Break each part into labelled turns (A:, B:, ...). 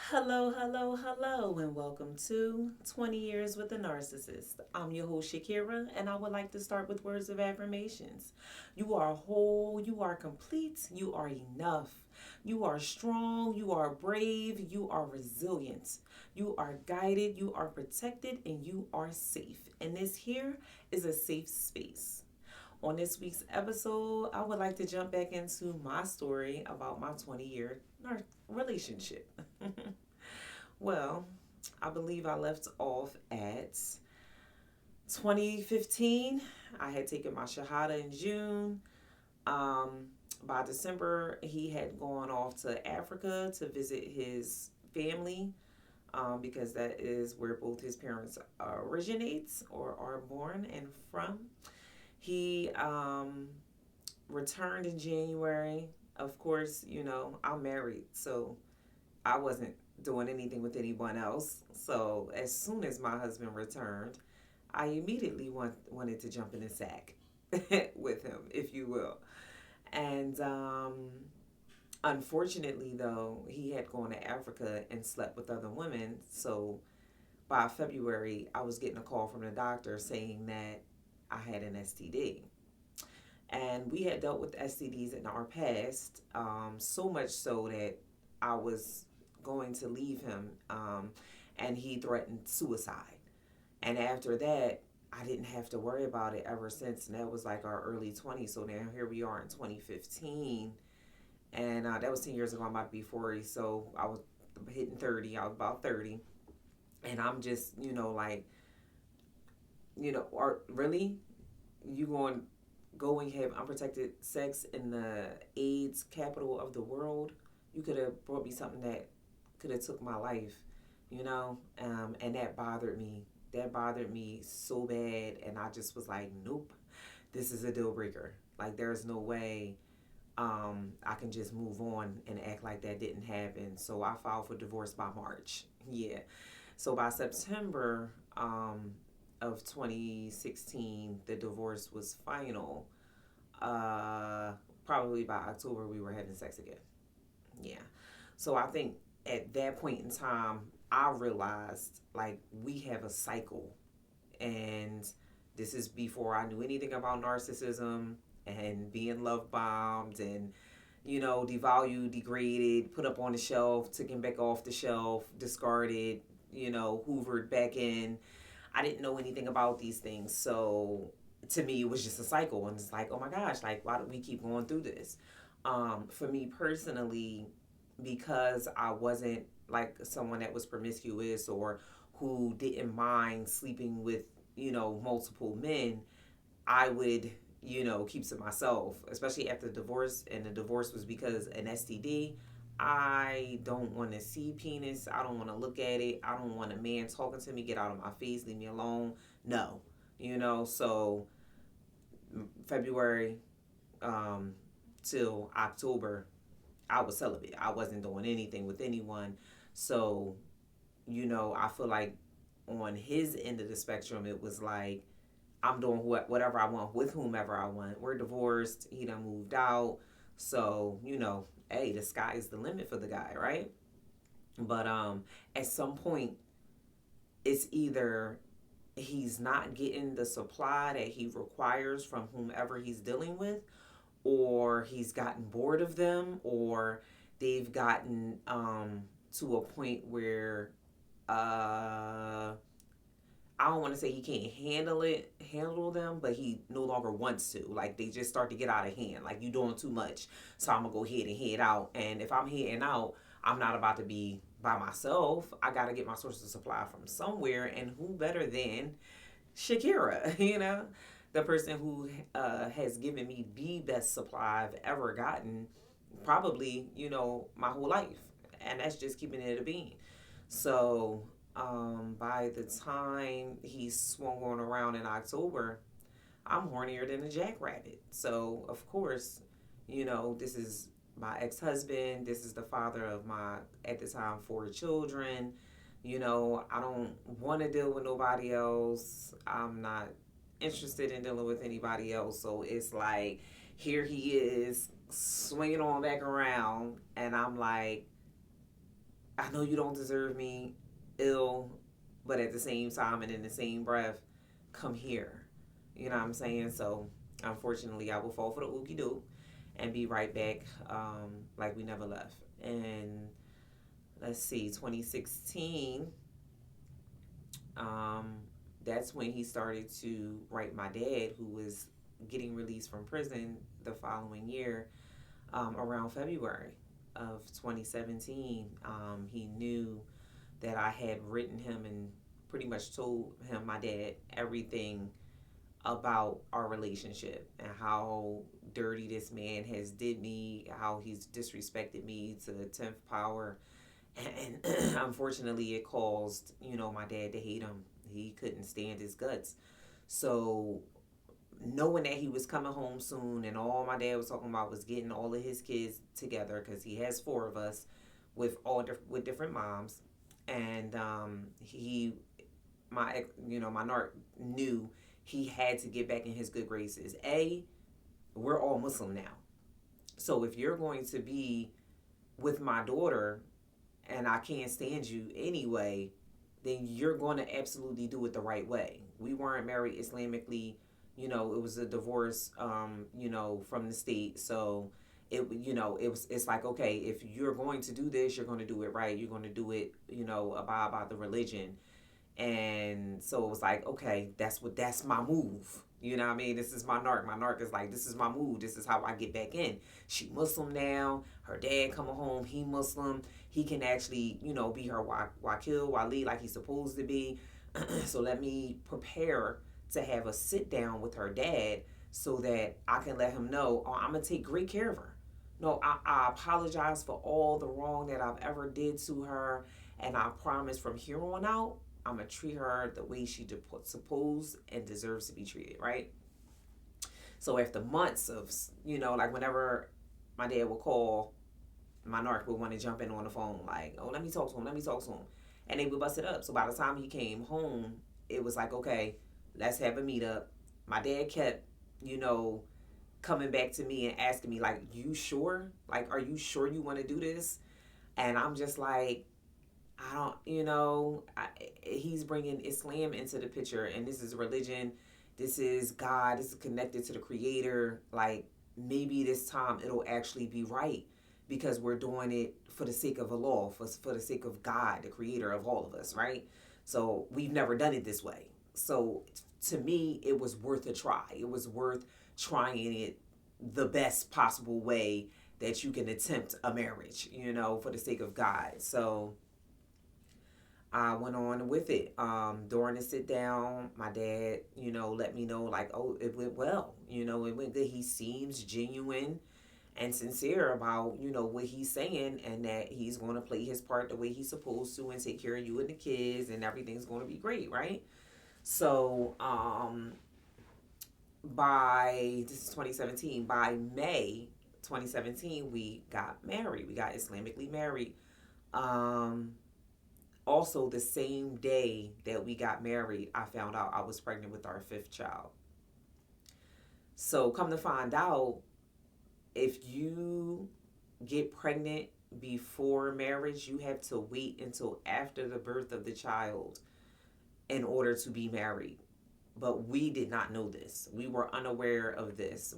A: Hello, hello, hello, and welcome to 20 Years with a Narcissist. I'm your host, Shakira, and I would like to start with words of affirmations. You are whole, you are complete, you are enough. You are strong, you are brave, you are resilient. You are guided, you are protected, and you are safe. And this here is a safe space. On this week's episode, I would like to jump back into my story about my 20-year relationship. Well, I believe I left off at 2015. I had taken my Shahada in June. Um, by December, he had gone off to Africa to visit his family because that is where both his parents originates or are born and from. He returned in January. Of course, I'm married, so I wasn't doing anything with anyone else. So as soon as my husband returned, I immediately wanted to jump in the sack with him, if you will. And unfortunately, though, he had gone to Africa and slept with other women. So by February, I was getting a call from the doctor saying that I had an STD. And we had dealt with STDs in our past, so much so that I was going to leave him, and he threatened suicide. And after that, I didn't have to worry about it ever since. And that was like our early 20s. So now here we are in 2015. And that was 10 years ago. I'm about to be 40. So I was hitting 30. I was about 30. And I'm just, like, or really, you going go and have unprotected sex in the AIDS capital of the world? You could have brought me something that could have took my life, and that bothered me. That bothered me so bad, and I just was like, nope, this is a deal breaker. Like, there's no way I can just move on and act like that didn't happen. So I filed for divorce by March. Yeah. So by September of 2016, the divorce was final. Uh, Probably by October, we were having sex again. Yeah. So I think at that point in time, I realized like we have a cycle. And this is before I knew anything about narcissism and being love bombed and, devalued, degraded, put up on the shelf, taken back off the shelf, discarded, hoovered back in. I didn't know anything about these things. So to me, it was just a cycle. And it's like, oh my gosh, like, why do we keep going through this? For me personally, because I wasn't like someone that was promiscuous or who didn't mind sleeping with, multiple men, I would, keep to myself, especially after the divorce. And the divorce was because an STD. I don't want to see penis. I don't want to look at it. I don't want a man talking to me. Get out of my face. Leave me alone. No, so February um, till October, I was celibate. I wasn't doing anything with anyone. So, I feel like on his end of the spectrum, it was like I'm doing whatever I want with whomever I want. We're divorced. He done moved out. So, hey, the sky is the limit for the guy, right? But at some point, it's either he's not getting the supply that he requires from whomever he's dealing with, or he's gotten bored of them, or they've gotten to a point where I don't want to say he can't handle them, but he no longer wants to. Like, they just start to get out of hand. Like, you doing too much, so I'm gonna go ahead and head out. And if I'm heading out, I'm not about to be by myself. I gotta get my source of supply from somewhere, and who better than Shakira? The person who has given me the best supply I've ever gotten, probably my whole life, and that's just keeping it a bean. So by the time he swung on around in October, I'm hornier than a jackrabbit. So, of course, this is my ex husband. This is the father of my, at the time, four children. I don't want to deal with nobody else. I'm not interested in dealing with anybody else. So it's like, here he is swinging on back around, and I'm like, I know you don't deserve me ill, but at the same time and in the same breath, come here. You know what I'm saying? So unfortunately, I will fall for the ookie doke and be right back like we never left. And let's see, 2016, um, that's when he started to write my dad, who was getting released from prison the following year, around February of 2017. He knew that I had written him and pretty much told him, my dad, everything about our relationship and how dirty this man has did me, how he's disrespected me to the 10th power. And unfortunately, it caused, my dad to hate him. He couldn't stand his guts. So knowing that he was coming home soon, and all my dad was talking about was getting all of his kids together, because he has four of us with with different moms. And he my my narc knew he had to get back in his good graces. We're all Muslim now, so if you're going to be with my daughter and I can't stand you anyway, then you're going to absolutely do it the right way. We weren't married Islamically. It was a divorce, from the state. So it's like, okay, if you're going to do this, you're going to do it right. You're going to do it, abide by the religion. And so it was like, okay, that's my move. You know what I mean? This is my narc. My narc is like, this is my move. This is how I get back in. She Muslim now. Her dad coming home. He Muslim. He can actually, be her wakil, wali, like he's supposed to be. So let me prepare to have a sit down with her dad so that I can let him know, oh, I'm going to take great care of her. No, I apologize for all the wrong that I've ever did to her. And I promise from here on out, I'm going to treat her the way she supposed and deserves to be treated, right? So after months of, like whenever my dad would call, my narc would want to jump in on the phone, like, oh, let me talk to him, let me talk to him. And they would bust it up. So by the time he came home, it was like, okay, let's have a meetup. My dad kept, coming back to me and asking me, like, you sure? Like, are you sure you want to do this? And I'm just like, I don't, he's bringing Islam into the picture, and this is religion. This is God. This is connected to the Creator. Like, maybe this time it'll actually be right because we're doing it for the sake of Allah, for the sake of God, the Creator of all of us, right? So we've never done it this way. So to me, it was worth a try. It was worth trying it the best possible way that you can attempt a marriage, for the sake of God. So I went on with it. During the sit down, my dad, let me know, like, oh, it went well. It went good. He seems genuine and sincere about, what he's saying, and that he's going to play his part the way he's supposed to and take care of you and the kids, and everything's going to be great, right? So, this is 2017, by May 2017, we got married. We got Islamically married. Also, the same day that we got married, I found out I was pregnant with our fifth child. So come to find out, if you get pregnant before marriage, you have to wait until after the birth of the child in order to be married. But we did not know this. We were unaware of this.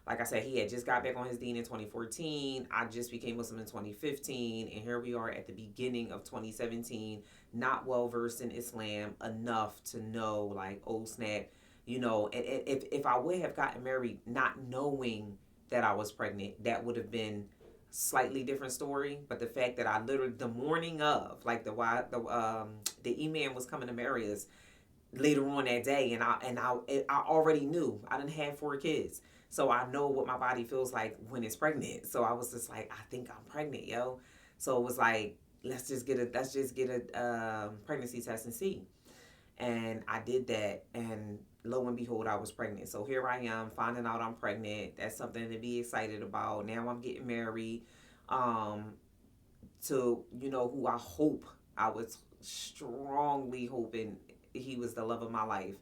A: Like I said, he had just got back on his deen in 2014. I just became Muslim in 2015. And here we are at the beginning of 2017, not well versed in Islam enough to know, like, oh, snap. And if I would have gotten married not knowing that I was pregnant, that would have been slightly different story. But the fact that I literally, the morning of, like, the imam was coming to marry us later on that day, and I already knew I didn't have 4 kids. So I know what my body feels like when it's pregnant. So I was just like, I think I'm pregnant, yo. So it was like, let's just get a pregnancy test and see. And I did that, and lo and behold, I was pregnant. So here I am finding out I'm pregnant. That's something to be excited about. Now I'm getting married to, who I was strongly hoping he was the love of my life.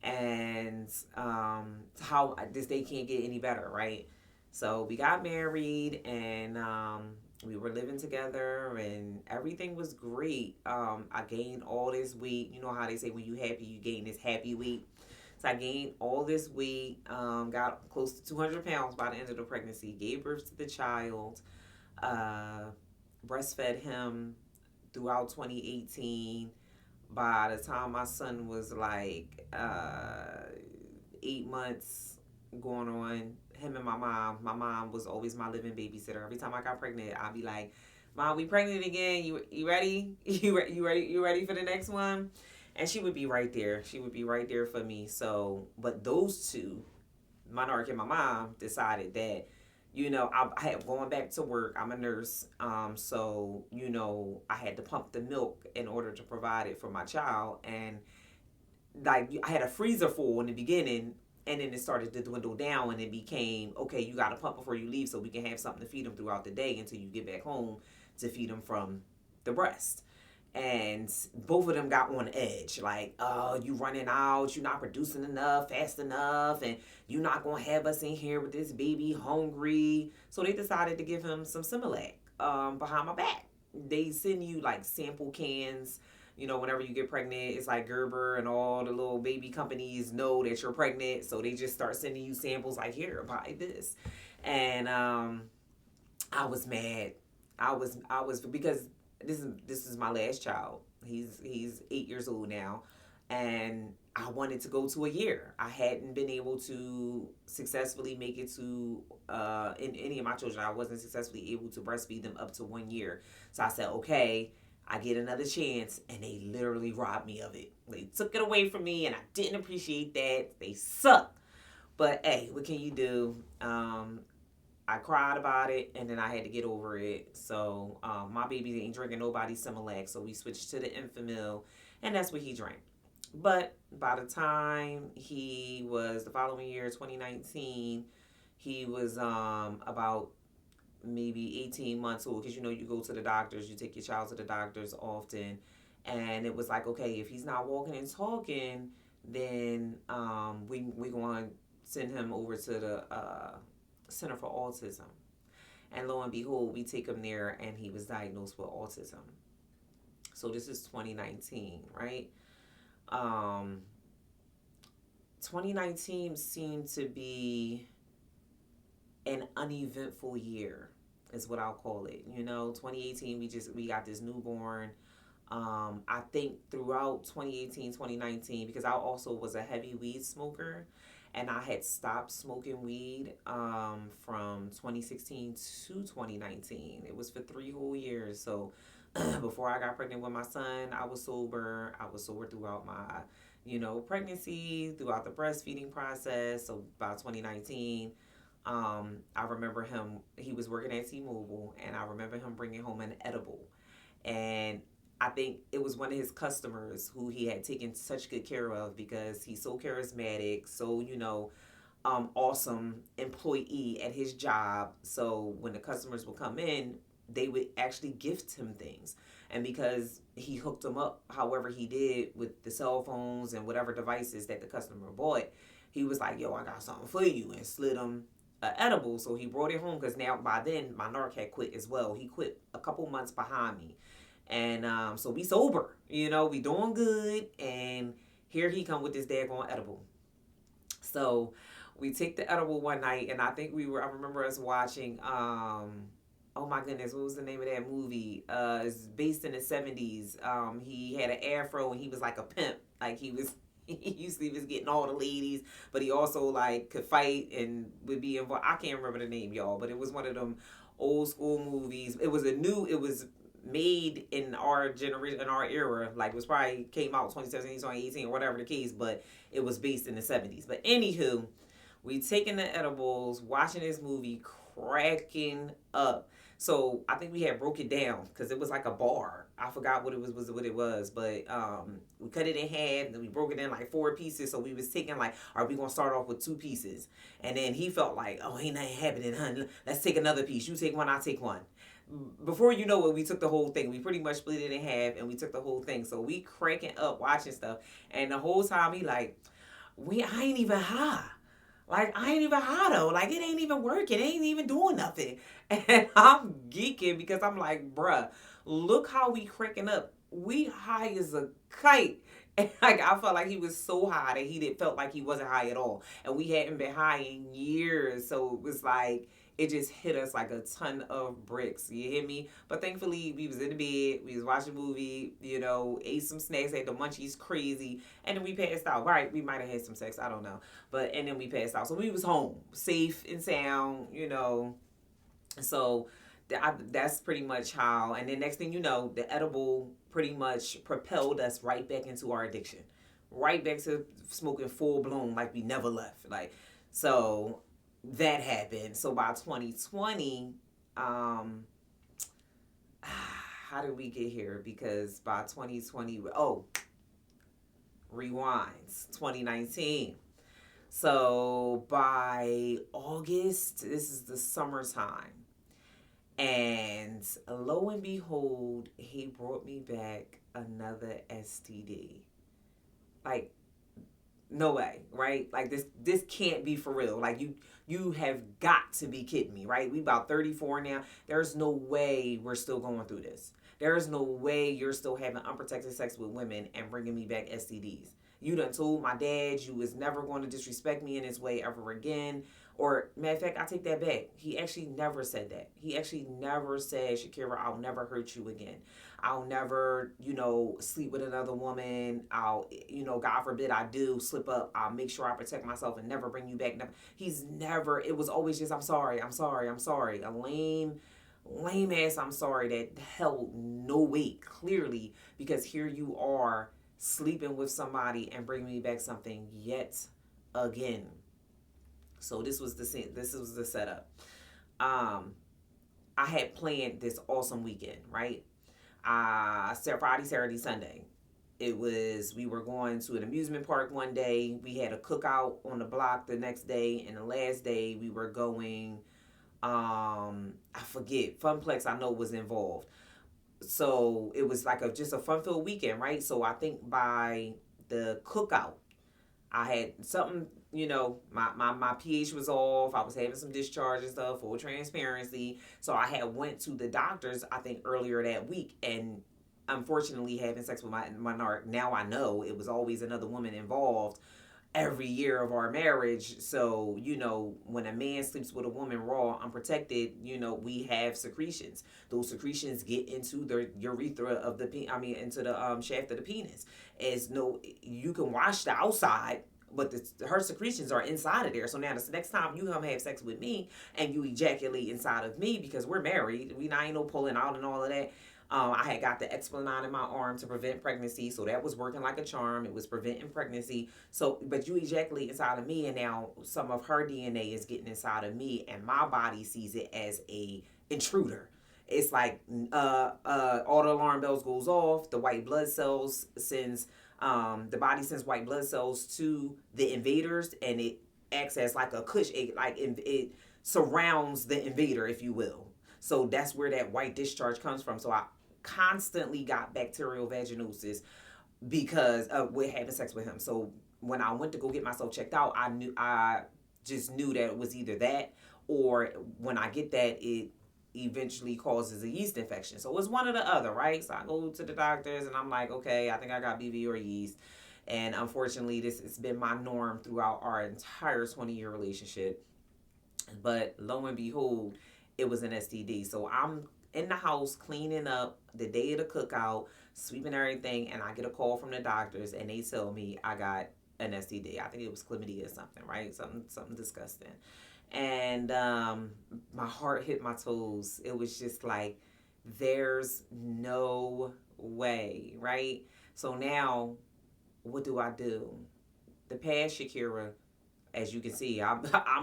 A: And how this day can't get any better, right? So we got married, and We were living together and everything was great. I gained all this weight. You know how they say when you happy, you gain this happy weight. So I gained all this weight, got close to 200 pounds by the end of the pregnancy, gave birth to the child, uh, breastfed him throughout 2018. By the time my son was like 8 months going on, him and my mom was always my living babysitter. Every time I got pregnant, I'd be like, "Mom, we pregnant again. You ready? You ready for the next one?" And she would be right there. She would be right there for me. So, but those two, Monarch and my mom, decided that, I had going back to work. I'm a nurse. So, I had to pump the milk in order to provide it for my child. And like I had a freezer full in the beginning, and then it started to dwindle down, and it became, okay, you got to pump before you leave so we can have something to feed them throughout the day until you get back home to feed them from the breast. And both of them got on edge, like, "Oh, you running out, you're not producing enough fast enough, and you're not going to have us in here with this baby hungry." So they decided to give him some Similac, behind my back. They send you like sample cans, whenever you get pregnant. It's like Gerber and all the little baby companies know that you're pregnant, so they just start sending you samples like, "Here, buy this." And I was mad. I was because this is my last child. He's 8 years old now, and I wanted to go to a year. I hadn't been able to successfully make it to in any of my children. I wasn't successfully able to breastfeed them up to 1 year. So I said, okay, I get another chance, and they literally robbed me of it. They took it away from me, and I didn't appreciate that. They suck. But hey, what can you do? I cried about it, and then I had to get over it. So my baby ain't drinking nobody's Similac, so we switched to the Enfamil, and that's what he drank. But by the time he was the following year, 2019, he was about maybe 18 months old, because you go to the doctors, you take your child to the doctors often, and it was like, okay, if he's not walking and talking, then we going to send him over to the Center for Autism. And lo and behold, we take him there, and he was diagnosed with autism. So this is 2019, right? Um, 2019 seemed to be an uneventful year, is what I'll call it. 2018, we got this newborn. I think throughout 2018, 2019, because I also was a heavy weed smoker, and I had stopped smoking weed from 2016 to 2019. It was for 3 whole years. So before I got pregnant with my son, I was sober. I was sober throughout my, pregnancy, throughout the breastfeeding process. So by 2019, I remember he was working at T-Mobile, and I remember him bringing home an edible. And I think it was one of his customers who he had taken such good care of, because he's so charismatic, so, awesome employee at his job. So when the customers would come in, they would actually gift him things. And because he hooked them up however he did with the cell phones and whatever devices that the customer bought, he was like, "Yo, I got something for you," and slid him edible. So he brought it home, because now by then my narc had quit as well. He quit a couple months behind me. And so we sober, we doing good, and here he come with this daggone edible. So we take the edible one night, and I remember us watching, oh my goodness, what was the name of that movie? It's based in the 70s. He had an afro, and he was like a pimp. Like he usually was getting all the ladies, but he also like could fight and would be involved. I can't remember the name, y'all, but it was one of them old school movies. It was made in our generation, in our era. Like, it was probably came out 2017, 2018, or whatever the case, but it was based in the 70s. But anywho, we taking the edibles, watching this movie, cracking up. So I think we had broke it down, because it was like a bar. I forgot what it was, but we cut it in half, and then we broke it in like 4 pieces. So we was taking like, all right, we gonna start off with 2 pieces, and then he felt like, oh, ain't nothing happening, hun. Let's take another piece. You take one, I take one. Before you know it, we took the whole thing. We pretty much split it in half, and we took the whole thing. So we cracking up watching stuff, and the whole time he like, I ain't even high. Like, I ain't even high though. Like, it ain't even working. It ain't even doing nothing. And I'm geeking because I'm like, bruh, look how we cracking up. We high as a kite. And like, I felt like he was so high that he didn't felt like he wasn't high at all. And we hadn't been high in years. So it was like, it just hit us like a ton of bricks. You hear me? But thankfully, we was in the bed. We was watching a movie, ate some snacks, had the munchies crazy. And then we passed out. Right, we might have had some sex. I don't know. But and then we passed out. So we was home, safe and sound. So that's pretty much how. And then next thing you know, the edible pretty much propelled us right back into our addiction, right back to smoking full bloom like we never left. Like, so that happened. So by 2020, how did we get here? Because by 2020, rewinds 2019. So by August, this is the summertime. And lo and behold, he brought me back another STD. Like, no way, right? Like, this can't be for real. Like, you have got to be kidding me, right? We about 34 now. There's no way we're still going through this. There's no way you're still having unprotected sex with women and bringing me back STDs. You done told my dad you was never going to disrespect me in this way ever again. Or, matter of fact, I take that back. He actually never said that. He actually never said, Shakira, I'll never hurt you again. I'll never, sleep with another woman. I'll, God forbid I do slip up. I'll make sure I protect myself and never bring you back. Never. He's never, it was always just, I'm sorry. A lame ass I'm sorry that held no weight, clearly, because here you are sleeping with somebody and bringing me back something yet again. So this was the setup. I had planned this awesome weekend, right? Friday, Saturday, Sunday. We were going to an amusement park one day. We had a cookout on the block the next day, and the last day we were going, I forget, Funplex I know was involved. So it was like just a fun-filled weekend, right? So I think by the cookout, I had something, my pH was off. I was having some discharge and stuff, full transparency. So I had went to the doctors, I think, earlier that week, and unfortunately having sex with my narc. Now I know it was always another woman involved every year of our marriage. So, when a man sleeps with a woman raw, unprotected, we have secretions. Those secretions get into the urethra of into the shaft of the penis. You can wash the outside, but her secretions are inside of there. So now the next time you come have sex with me and you ejaculate inside of me, because we're married, we not ain't no pulling out and all of that. I had got the Esplanade in my arm to prevent pregnancy, so that was working like a charm. It was preventing pregnancy. So, but you ejaculate inside of me, and now some of her DNA is getting inside of me, and my body sees it as a intruder. It's like all the alarm bells goes off. The white blood cells the body sends white blood cells to the invaders, and it acts as like a cushion, it surrounds the invader, if you will. So that's where that white discharge comes from. So I constantly got bacterial vaginosis because of with having sex with him. So when I went to go get myself checked out, I just knew that it was either that, or when I get that, it eventually causes a yeast infection. So it was one or the other, right? So I go to the doctors and I'm like, okay, I think I got BV or yeast. And unfortunately, this has been my norm throughout our entire 20-year relationship. But lo and behold, it was an STD. So I'm in the house cleaning up the day of the cookout, sweeping everything, and I get a call from the doctors, and they tell me I got an STD. I think it was chlamydia or something, right? Something disgusting. And my heart hit my toes. It was just like, there's no way, right? So now, what do? The past Shakira, as you can see, I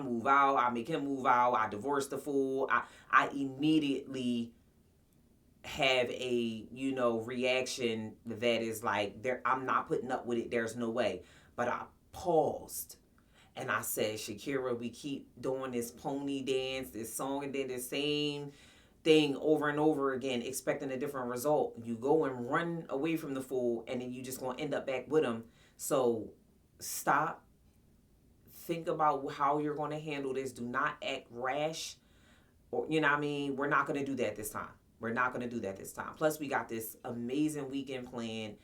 A: move out. I make him move out. I divorce the fool. I immediately have a reaction that is like, I'm not putting up with it. There's no way. But I paused and I said, Shakira, we keep doing this pony dance, this song, and then the same thing over and over again, expecting a different result. You go and run away from the fool, and then you just gonna end up back with him. So stop, think about how you're going to handle this. Do not act rash. Or, you know what I mean? We're not going to do that this time. We're not going to do that this time. Plus, we got this amazing weekend planned.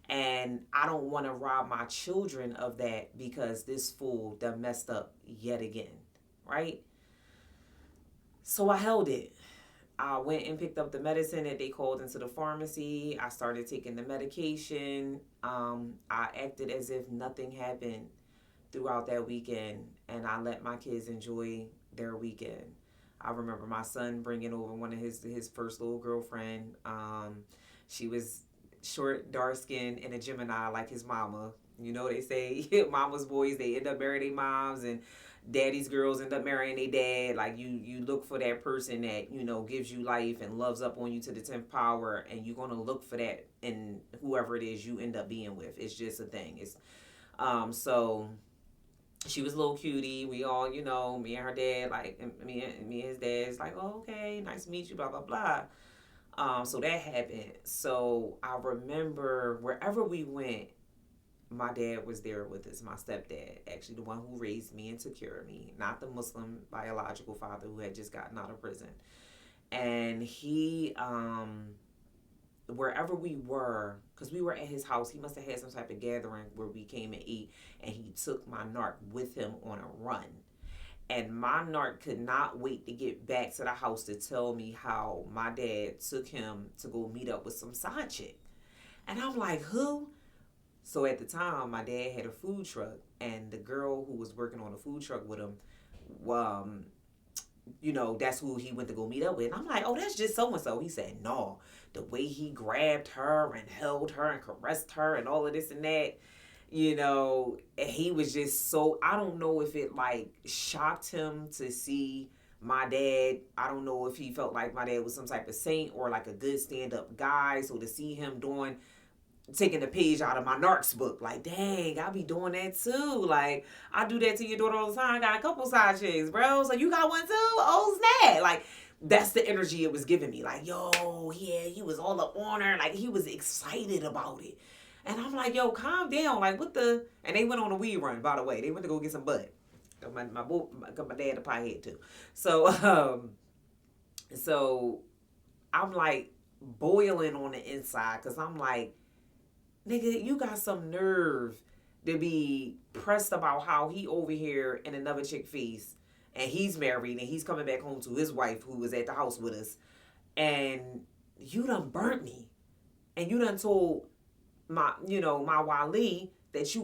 A: And I don't want to rob my children of that because this fool done messed up yet again. Right? So I held it. I went and picked up the medicine that they called into the pharmacy. I started taking the medication. I acted as if nothing happened throughout that weekend, and I let my kids enjoy their weekend. I remember my son bringing over one of his first little girlfriend. She was short, dark skinned, and a Gemini like his mama. You know, they say mama's boys, they end up marrying their moms, and daddy's girls end up marrying their dad. Like, you look for that person that, you know, gives you life and loves up on you to the 10th power, and you're going to look for that in whoever it is you end up being with. It's just a thing. It's so she was a little cutie. We all, you know, me and her dad, like, and me and his dad's like, oh, okay, nice to meet you, blah, blah, blah. So that happened. So I remember wherever we went, my dad was there with us, my stepdad, actually the one who raised me and took care of me, not the Muslim biological father who had just gotten out of prison. And he, wherever we were, because we were at his house, he must have had some type of gathering where we came and ate, and he took my narc with him on a run. And my narc could not wait to get back to the house to tell me how my dad took him to go meet up with some side chick. And I'm like, who? So at the time, my dad had a food truck, and the girl who was working on the food truck with him, you know, that's who he went to go meet up with. And I'm like, oh, that's just so-and-so. He said, no, the way he grabbed her and held her and caressed her and all of this and that, you know, he was just so, I don't know if it like shocked him to see my dad. I don't know if he felt like my dad was some type of saint or like a good stand-up guy. So to see him taking the page out of my narcs book, like, dang, I be doing that too. Like, I do that to your daughter all the time. I got a couple side chicks, bro. So you got one too? Oh, snap. Like, that's the energy it was giving me. Like, yo, yeah, he was all up on her. Like, he was excited about it. And I'm like, yo, calm down. Like, what the? And they went on a weed run, by the way. They went to go get some bud. My dad a piehead too. So, so I'm like boiling on the inside because I'm like, nigga, you got some nerve to be pressed about how he over here in another chick face, and he's married and he's coming back home to his wife who was at the house with us, and you done burnt me, and you done told my Wali that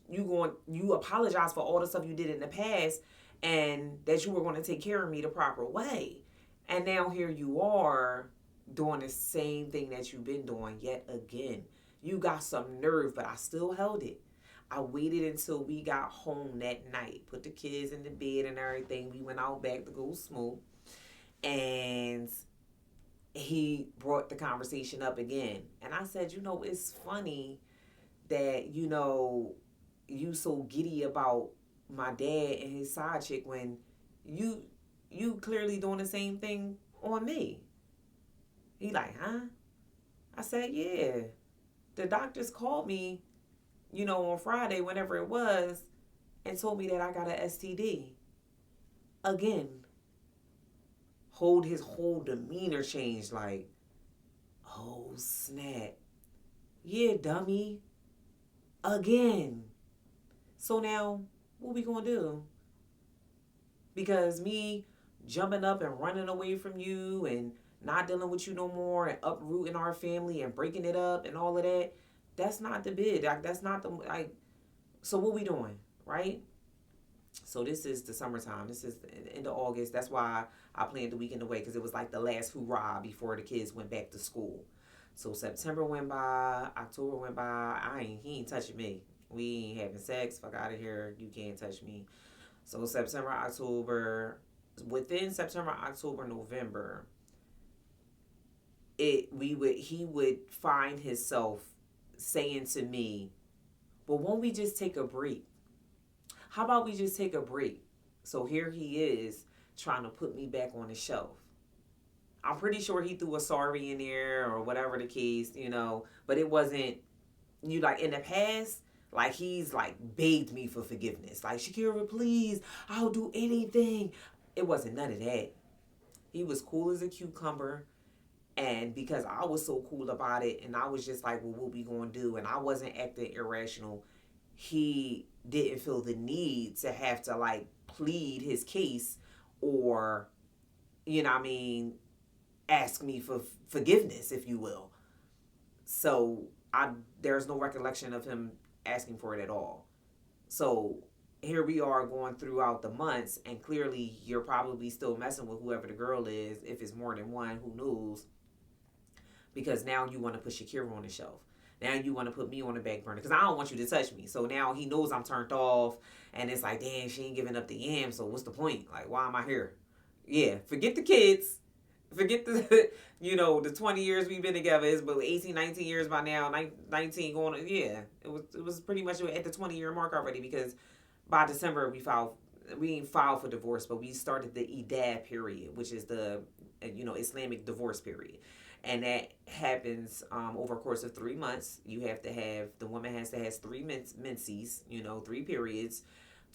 A: you apologize for all the stuff you did in the past, and that you were going to take care of me the proper way, and now here you are doing the same thing that you've been doing yet again. You got some nerve, but I still held it. I waited until we got home that night, put the kids in the bed and everything. We went out back to go smoke, and he brought the conversation up again. And I said, you know, it's funny that, you know, you so giddy about my dad and his side chick when you clearly doing the same thing on me. He like, huh? I said, yeah. The doctors called me, you know, on Friday, whenever it was, and told me that I got an STD. Again, his whole demeanor changed, like, oh, snap. Yeah, dummy. Again. So now, what we gonna do? Because me jumping up and running away from you and not dealing with you no more and uprooting our family and breaking it up and all of that, that's not the bid. Like, that's not the, like, so what we doing, right? So this is the summertime. This is the end of August. That's why I planned the weekend away, because it was like the last hurrah before the kids went back to school. So September went by, October went by. He ain't touching me. We ain't having sex. Fuck out of here. You can't touch me. So September, October, within September, October, November, he would find himself saying to me, well, won't we just take a break? How about we just take a break? So here he is trying to put me back on the shelf. I'm pretty sure he threw a sorry in there or whatever the case, you know, but it wasn't, you like in the past, Like, he's like begged me for forgiveness. Like, Shakira, please, I'll do anything. It wasn't none of that. He was cool as a cucumber. And because I was so cool about it, and I was just like, well, what we gonna do? And I wasn't acting irrational, he didn't feel the need to have to like plead his case or, you know what I mean, ask me for forgiveness, if you will. So there's no recollection of him asking for it at all. So here we are going throughout the months, and clearly you're probably still messing with whoever the girl is. If it's more than one, who knows? Because now you want to put Shakira on the shelf. Now you want to put me on the back burner because I don't want you to touch me. So now he knows I'm turned off, and it's like, damn, she ain't giving up the yam. So what's the point? Like, why am I here? Yeah, forget the kids. Forget the, the 20 years we've been together. It's about 18, 19 years by now. 19 going on. Yeah, it was pretty much at the 20-year mark already because by December we didn't file for divorce, but we started the EDAD period, which is the, Islamic divorce period. And that happens over a course of 3 months. The woman has to have three menses, 3 periods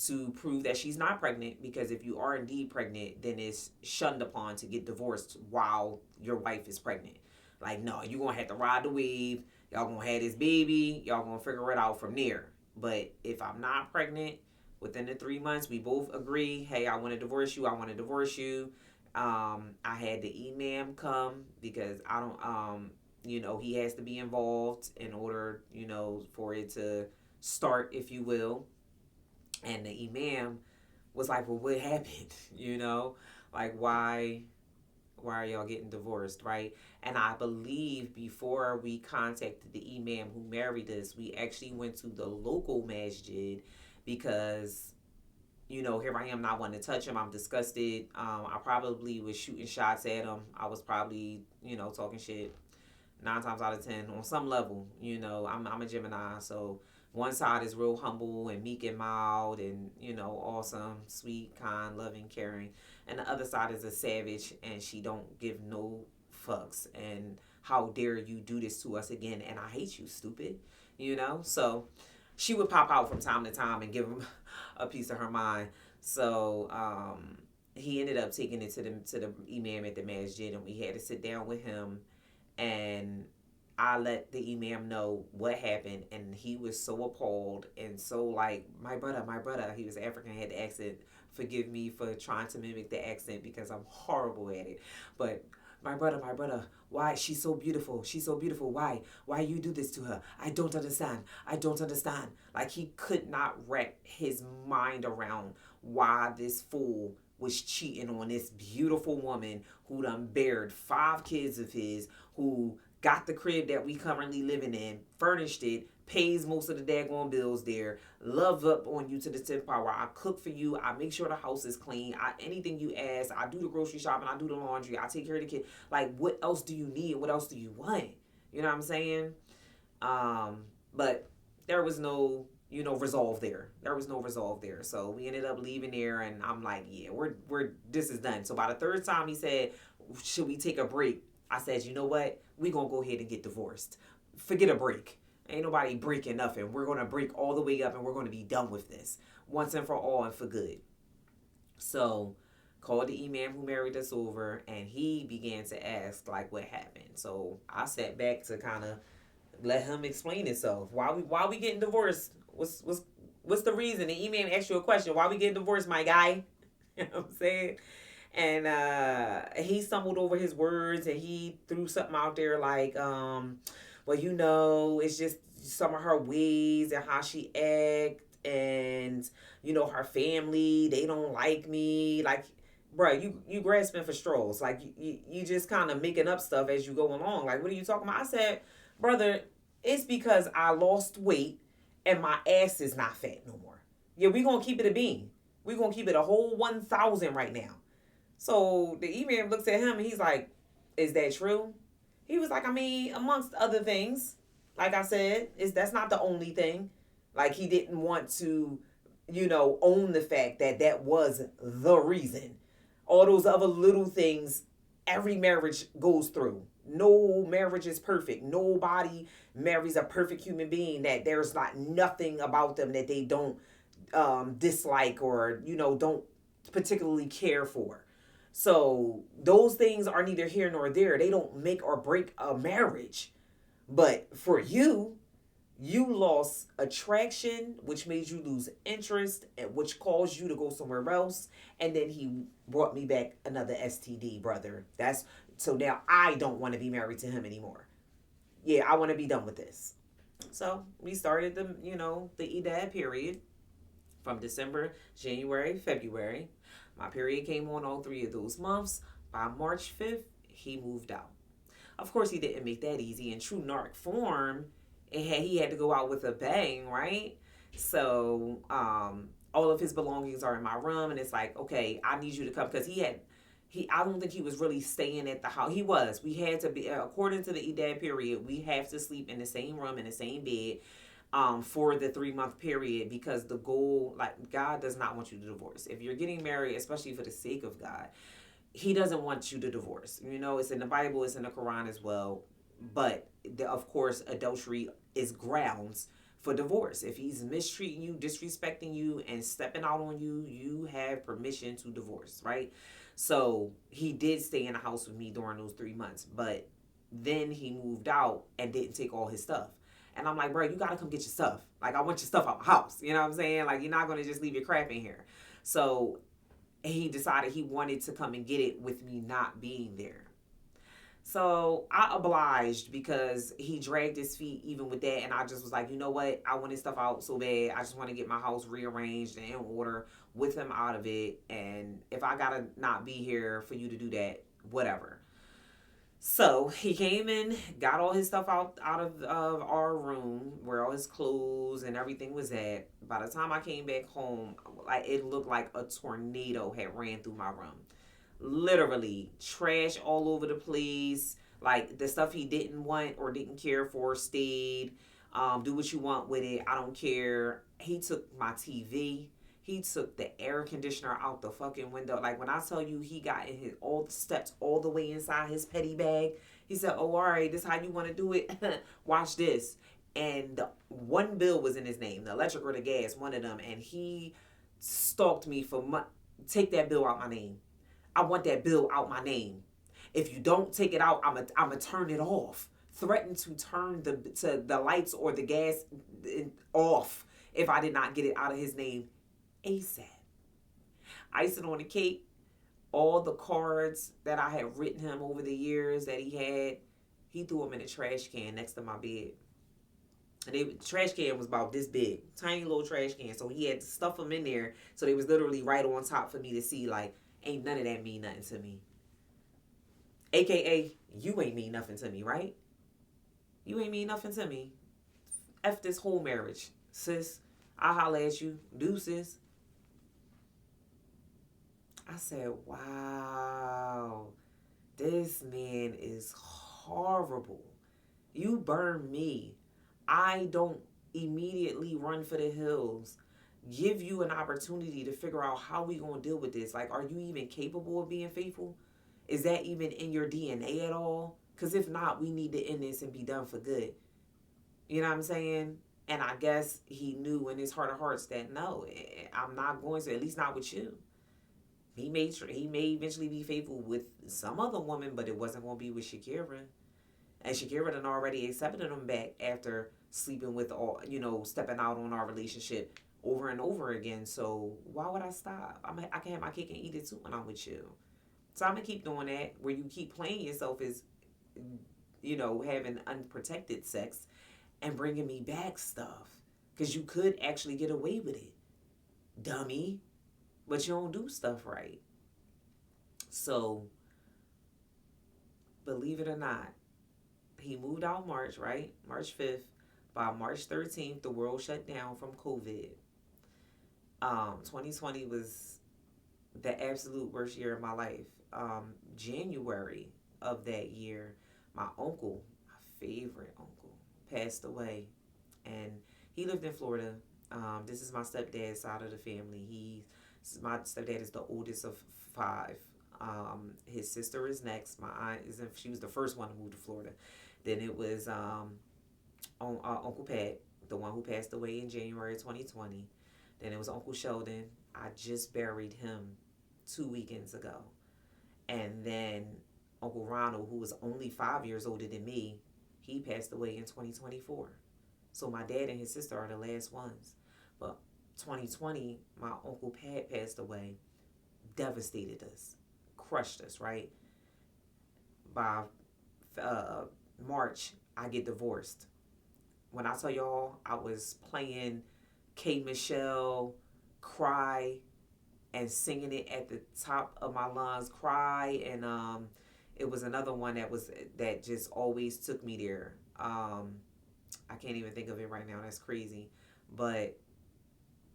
A: to prove that she's not pregnant, because if you are indeed pregnant, then it's shunned upon to get divorced while your wife is pregnant. Like, no, you're going to have to ride the wave. Y'all going to have this baby. Y'all going to figure it out from there. But if I'm not pregnant, within the 3 months, we both agree, hey, I want to divorce you. I want to divorce you. I had the imam come because I don't, he has to be involved in order, for it to start, if you will. And the imam was like, well, what happened? Like, why are y'all getting divorced, right? And I believe before we contacted the imam who married us, we actually went to the local masjid because, here I am not wanting to touch him. I'm disgusted. I probably was shooting shots at him. I was probably, talking shit 9 times out of 10 on some level. I'm a Gemini, so one side is real humble and meek and mild and, awesome, sweet, kind, loving, caring. And the other side is a savage, and she don't give no fucks. And how dare you do this to us again? And I hate you, stupid. So she would pop out from time to time and give him a piece of her mind. So he ended up taking it to the imam at the masjid, and we had to sit down with him, and I let the imam know what happened, and he was so appalled and so like, my brother, he was African, had the accent. Forgive me for trying to mimic the accent because I'm horrible at it. But my brother, why? She's so beautiful. Why? Why you do this to her? I don't understand. Like, he could not wrap his mind around why this fool was cheating on this beautiful woman who done bared 5 kids of his, who got the crib that we currently living in, furnished it, pays most of the daggone bills there, love up on you to the 10th power. I cook for you. I make sure the house is clean. Anything you ask, I do the grocery shopping. I do the laundry. I take care of the kid. Like, what else do you need? What else do you want? You know what I'm saying? But there was no, resolve there. So we ended up leaving there, and I'm like, yeah, this is done. So by the 3rd time he said, should we take a break? I said, you know what? We're going to go ahead and get divorced. Forget a break. Ain't nobody breaking nothing. We're going to break all the way up, and we're going to be done with this once and for all and for good. So called the imam who married us over, and he began to ask, like, what happened. So I sat back to kind of let him explain himself. Why we getting divorced? What's the reason? The imam asked you a question. Why we getting divorced, my guy? You know what I'm saying? And he stumbled over his words, and he threw something out there like, well, it's just some of her ways and how she act, and, her family, they don't like me. Like, bruh, you grasping for straws. Like, you just kind of making up stuff as you go along. Like, what are you talking about? I said, brother, it's because I lost weight and my ass is not fat no more. Yeah, we going to keep it a bean. We going to keep it a whole 1,000 right now. So the imam looks at him and he's like, is that true? He was like, I mean, amongst other things, like I said, that's not the only thing. Like, he didn't want to, own the fact that was the reason. All those other little things every marriage goes through. No marriage is perfect. Nobody marries a perfect human being that there's not nothing about them that they don't dislike or, don't particularly care for. So those things are neither here nor there. They don't make or break a marriage. But for you, you lost attraction, which made you lose interest, and which caused you to go somewhere else. And then he brought me back another STD, brother. That's so now I don't want to be married to him anymore. Yeah, I want to be done with this. So we started the EDAD period from December, January, February. My period came on all three of those months. By March 5th, he moved out. Of course, he didn't make that easy. In true narc form, he had to go out with a bang, right? So all of his belongings are in my room, and it's like, okay, I need you to come because I don't think he was really staying at the house. He was. We had to be, according to the EDAD period, we have to sleep in the same room, in the same bed, for the 3 month period, because the goal, like, God does not want you to divorce. If you're getting married, especially for the sake of God, he doesn't want you to divorce. It's in the Bible, it's in the Quran as well. But of course, adultery is grounds for divorce. If he's mistreating you, disrespecting you, and stepping out on you, you have permission to divorce, right? So he did stay in the house with me during those 3 months, but then he moved out and didn't take all his stuff. And I'm like, bro, you gotta come get your stuff. Like, I want your stuff out my house. You know what I'm saying? Like, you're not gonna just leave your crap in here. So he decided he wanted to come and get it with me not being there. So I obliged because he dragged his feet even with that. And I just was like, you know what? I want his stuff out so bad. I just want to get my house rearranged and in order with him out of it. And if I got to not be here for you to do that, whatever. So he came in, got all his stuff out of our room where all his clothes and everything was at. By the time I came back home, like, it looked like a tornado had ran through my room. Literally, trash all over the place. Like, the stuff he didn't want or didn't care for stayed. Do what you want with it. I don't care. He took my TV. He took the air conditioner out the fucking window. Like, when I tell you, he got in his all the steps all the way inside his petty bag. He said, "Oh, all right, this is how you want to do it. Watch this." And one bill was in his name, the electric or the gas, one of them. And he stalked me for take that bill out my name. I want that bill out my name. If you don't take it out, I'm a turn it off. Threatened to turn the lights or the gas off if I did not get it out of his name ASAP. Icing on the cake, all the cards that I had written him over the years that he threw them in a trash can next to my bed. And the trash can was about this big, tiny little trash can. So he had to stuff them in there. So they was literally right on top for me to see. Like, ain't none of that mean nothing to me. AKA, you ain't mean nothing to me, right? You ain't mean nothing to me. F this whole marriage, sis. I'll holler at you. Deuces. I said, wow, this man is horrible. You burn me. I don't immediately run for the hills. Give you an opportunity to figure out how we gonna deal with this. Like, are you even capable of being faithful? Is that even in your DNA at all? Because if not, we need to end this and be done for good. You know what I'm saying? And I guess he knew in his heart of hearts that no, I'm not going to, at least not with you. He may eventually be faithful with some other woman, but it wasn't going to be with Shakira. And Shakira done already accepted him back after sleeping with stepping out on our relationship over and over again. So why would I stop? I can have my cake and eat it too when I'm with you. So I'm going to keep doing that, where you keep playing yourself as, having unprotected sex and bringing me back stuff. Because you could actually get away with it, dummy. But you don't do stuff right. So, believe it or not, he moved out March, right? March 5th. By March 13th, the world shut down from COVID. 2020 was the absolute worst year of my life. January of that year, my uncle, my favorite uncle, passed away. And he lived in Florida. This is my stepdad's side of the family. My stepdad is the oldest of 5. His sister is next. My aunt she was the first one to move to Florida. Then it was Uncle Pat, the one who passed away in January 2020. Then it was Uncle Sheldon. I just buried him 2 weekends ago. And then Uncle Ronald, who was only 5 years older than me, he passed away in 2024. So my dad and his sister are the last ones. But 2020, my Uncle Pat passed away, devastated us, crushed us, right? By March, I get divorced. When I tell y'all, I was playing K. Michelle, Cry, and singing it at the top of my lungs, Cry, and it was another one that just always took me there. I can't even think of it right now. That's crazy. But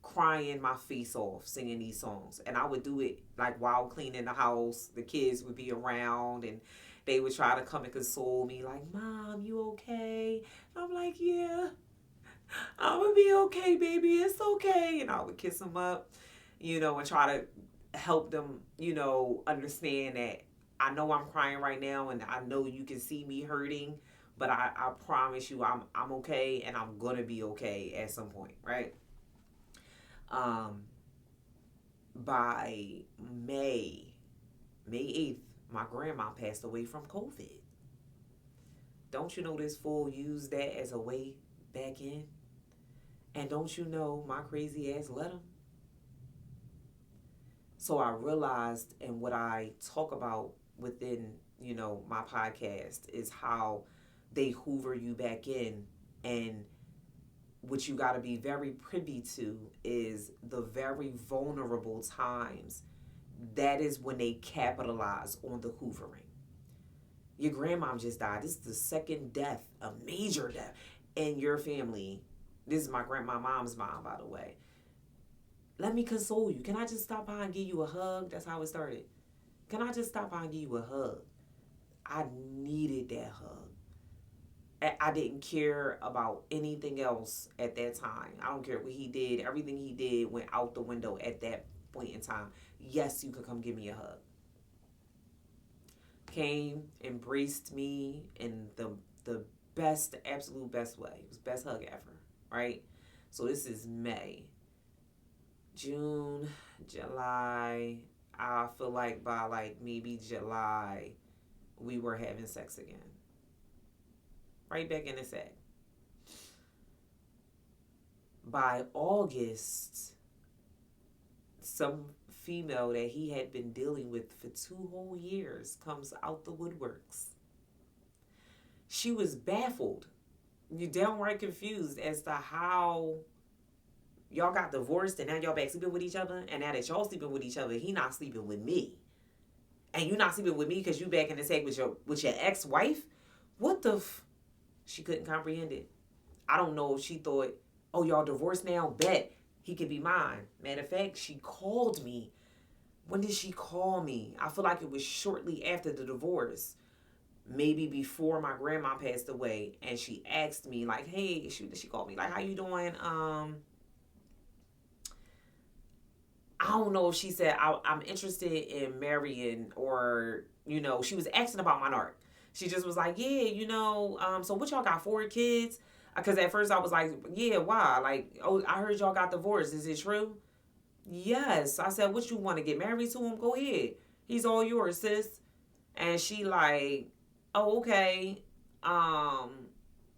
A: crying my face off singing these songs, and I would do it like while cleaning the house. The kids would be around and they would try to come and console me like, Mom, you okay? I'm like, yeah, I'm gonna be okay, baby, it's okay. And I would kiss them up, and try to help them, understand that I know I'm crying right now and I know you can see me hurting, but I promise you I'm okay, and I'm gonna be okay at some point, right? By May 8th, my grandma passed away from COVID. Don't you know this fool used that as a way back in? And don't you know my crazy ass let him? So I realized, and what I talk about within, my podcast is how they hoover you back in, and what you got to be very privy to is the very vulnerable times. That is when they capitalize on the hoovering. Your grandmom just died. This is the second death, a major death in your family. This is my mom's mom, by the way. Let me console you. Can I just stop by and give you a hug? That's how it started. Can I just stop by and give you a hug? I needed that hug. I didn't care about anything else at that time. I don't care what he did. Everything he did went out the window at that point in time. Yes, you could come give me a hug. Came, embraced me in the best, absolute best way. It was the best hug ever, right? So this is May. June, July. I feel like by maybe July, we were having sex again. Right back in the sack. By August, some female that he had been dealing with for 2 whole years comes out the woodworks. She was baffled, downright confused as to how y'all got divorced and now y'all back sleeping with each other, and now that y'all sleeping with each other, he not sleeping with me. And you not sleeping with me because you back in the sack with your ex-wife? What the She couldn't comprehend it. I don't know if she thought, oh, y'all divorced now? Bet he could be mine. Matter of fact, she called me. When did she call me? I feel like it was shortly after the divorce. Maybe before my grandma passed away. And she asked me, like, hey, she called me, like, how you doing? I don't know if she said, I'm interested in marrying, or, she was asking about my narc. She just was like, yeah, so what y'all got, 4 kids? Because at first I was like, yeah, why? Like, oh, I heard y'all got divorced. Is it true? Yes. I said, what you want to get married to him? Go ahead. He's all yours, sis. And she like, oh, okay. Y'all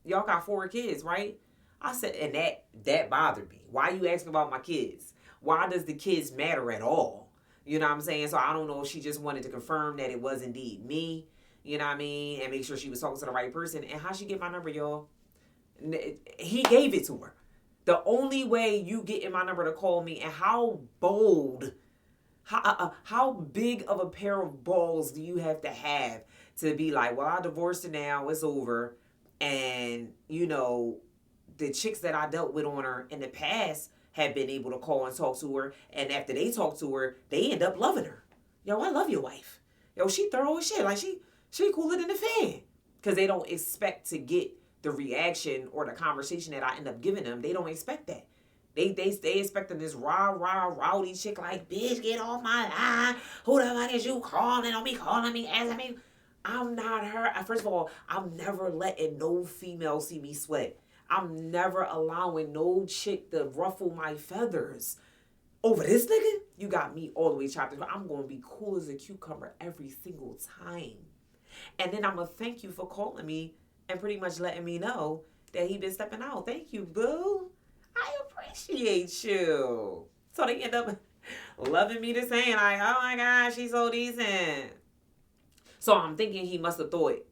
A: got 4 kids, right? I said, and that bothered me. Why you asking about my kids? Why does the kids matter at all? You know what I'm saying? So I don't know if she just wanted to confirm that it was indeed me. You know what I mean? And make sure she was talking to the right person. And how she get my number, y'all? He gave it to her. The only way you get in my number to call me, and how bold, how big of a pair of balls do you have to be like, well, I divorced her now, it's over. And, the chicks that I dealt with on her in the past have been able to call and talk to her. And after they talk to her, they end up loving her. Yo, I love your wife. Yo, she thorough as shit. Like, she cooler than the fan. Because they don't expect to get the reaction or the conversation that I end up giving them. They don't expect that. They expecting this rowdy chick like, bitch, get off my line. Who the fuck is you calling on me, asking me? I'm not her. First of all, I'm never letting no female see me sweat. I'm never allowing no chick to ruffle my feathers. Over this nigga, you got me all the way chopped. I'm going to be cool as a cucumber every single time. And then I'm going to thank you for calling me and pretty much letting me know that he been stepping out. Thank you, boo. I appreciate you. So they end up loving me the same. Like, oh my God, she's so decent. So I'm thinking he must have thought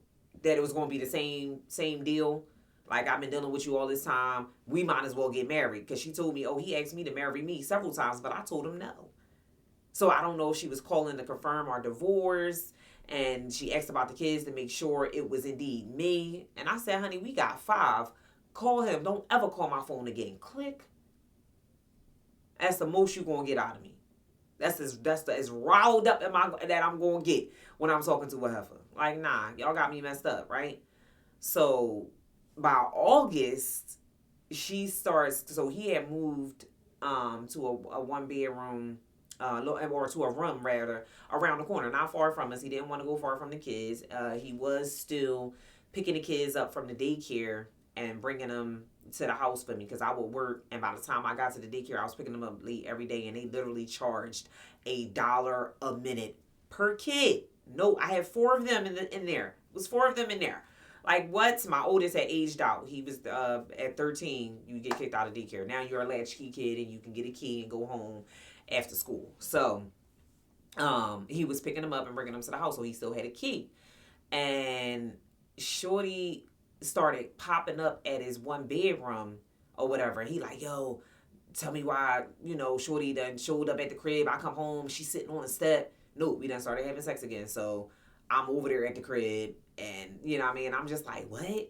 A: that it was going to be the same deal. Like, I've been dealing with you all this time. We might as well get married. Because she told me, oh, he asked me to marry me several times, but I told him no. So I don't know if she was calling to confirm our divorce. And she asked about the kids to make sure it was indeed me. And I said, honey, we got 5. Call him. Don't ever call my phone again. Click. That's the most you're going to get out of me. That's as riled up that I'm going to get when I'm talking to a heifer. Like, nah, y'all got me messed up, right? So by August, she starts. So he had moved to a 1-bedroom, or to a room rather, around the corner, not far from us. He didn't want to go far from the kids. He was still picking the kids up from the daycare and bringing them to the house for me because I would work, and by the time I got to the daycare, I was picking them up late every day, and they literally charged $1 a minute per kid. No, I had 4 of them in there. It was 4 of them in there. Like, what? My oldest had aged out. He was at 13. You get kicked out of daycare. Now you're a latchkey kid, and you can get a key and go home after school. So he was picking them up and bringing them to the house, so he still had a key. And shorty started popping up at his 1-bedroom or whatever. He like, yo, tell me why, shorty done showed up at the crib. I come home, she's sitting on the step. Nope, we done started having sex again. So I'm over there at the crib, and you know what I mean? I'm just like, what?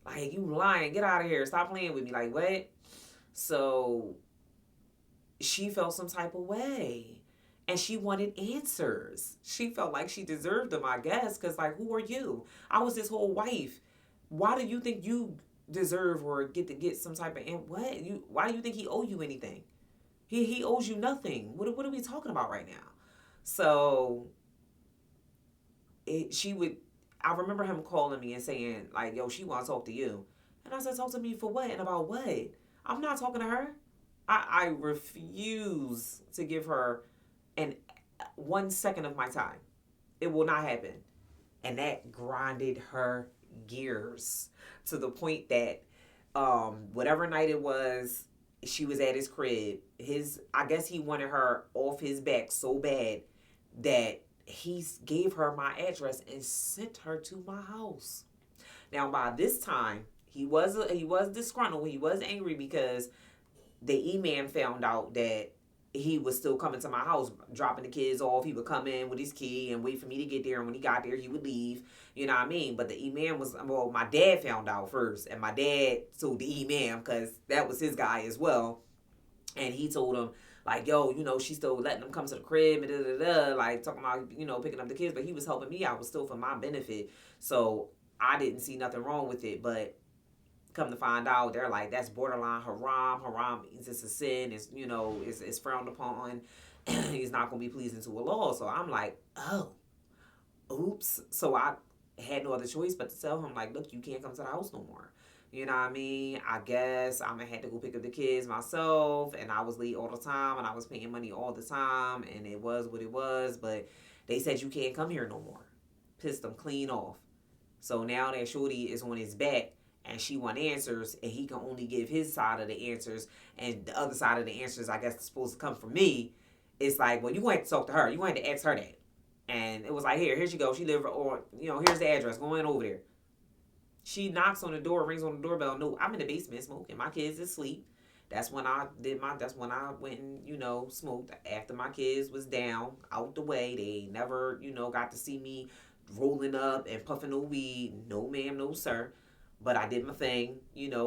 A: Like, you lying. Get out of here. Stop playing with me. Like, what? So she felt some type of way. And she wanted answers. She felt like she deserved them, I guess. Because, like, who are you? I was his whole wife. Why do you think you deserve or get some type of... What? Why do you think he owe you anything? He owes you nothing. What are we talking about right now? So I remember him calling me and saying, like, yo, she want to talk to you. And I said, talk to me for what? And about what? I'm not talking to her. I refuse to give her 1 second of my time. It will not happen. And that grinded her gears to the point that whatever night it was, she was at his crib. I guess he wanted her off his back so bad that he gave her my address and sent her to my house. Now, by this time, he was disgruntled. He was angry because the E-man found out that he was still coming to my house, dropping the kids off. He would come in with his key and wait for me to get there. And when he got there, he would leave. You know what I mean? But the E-man my dad found out first. And my dad told the E-man because that was his guy as well. And he told him, like, yo, she's still letting them come to the crib and da-da-da, like, talking about, picking up the kids. But he was helping me out. It was still for my benefit. So I didn't see nothing wrong with it. But come to find out, they're like, that's borderline haram. Haram means it's a sin. It's, it's frowned upon. He's not going to be pleasing to Allah. So I'm like, oh, oops. So I had no other choice but to tell him, like, look, you can't come to the house no more. You know what I mean? I guess I'm going to have to go pick up the kids myself. And I was late all the time. And I was paying money all the time. And it was what it was. But they said you can't come here no more. Pissed them clean off. So now that shorty is on his back. And she want answers, and he can only give his side of the answers, and the other side of the answers, I guess, is supposed to come from me. It's like, well, you going to have to talk to her. You going to have to ask her that. And it was like, here she goes. She live, or, here's the address. Go in over there. She knocks on the door, rings on the doorbell. No, I'm in the basement smoking. My kids is asleep. That's when I went and, smoked after my kids was down, out the way. They never, got to see me rolling up and puffing no weed. No, ma'am, no, sir. But I did my thing,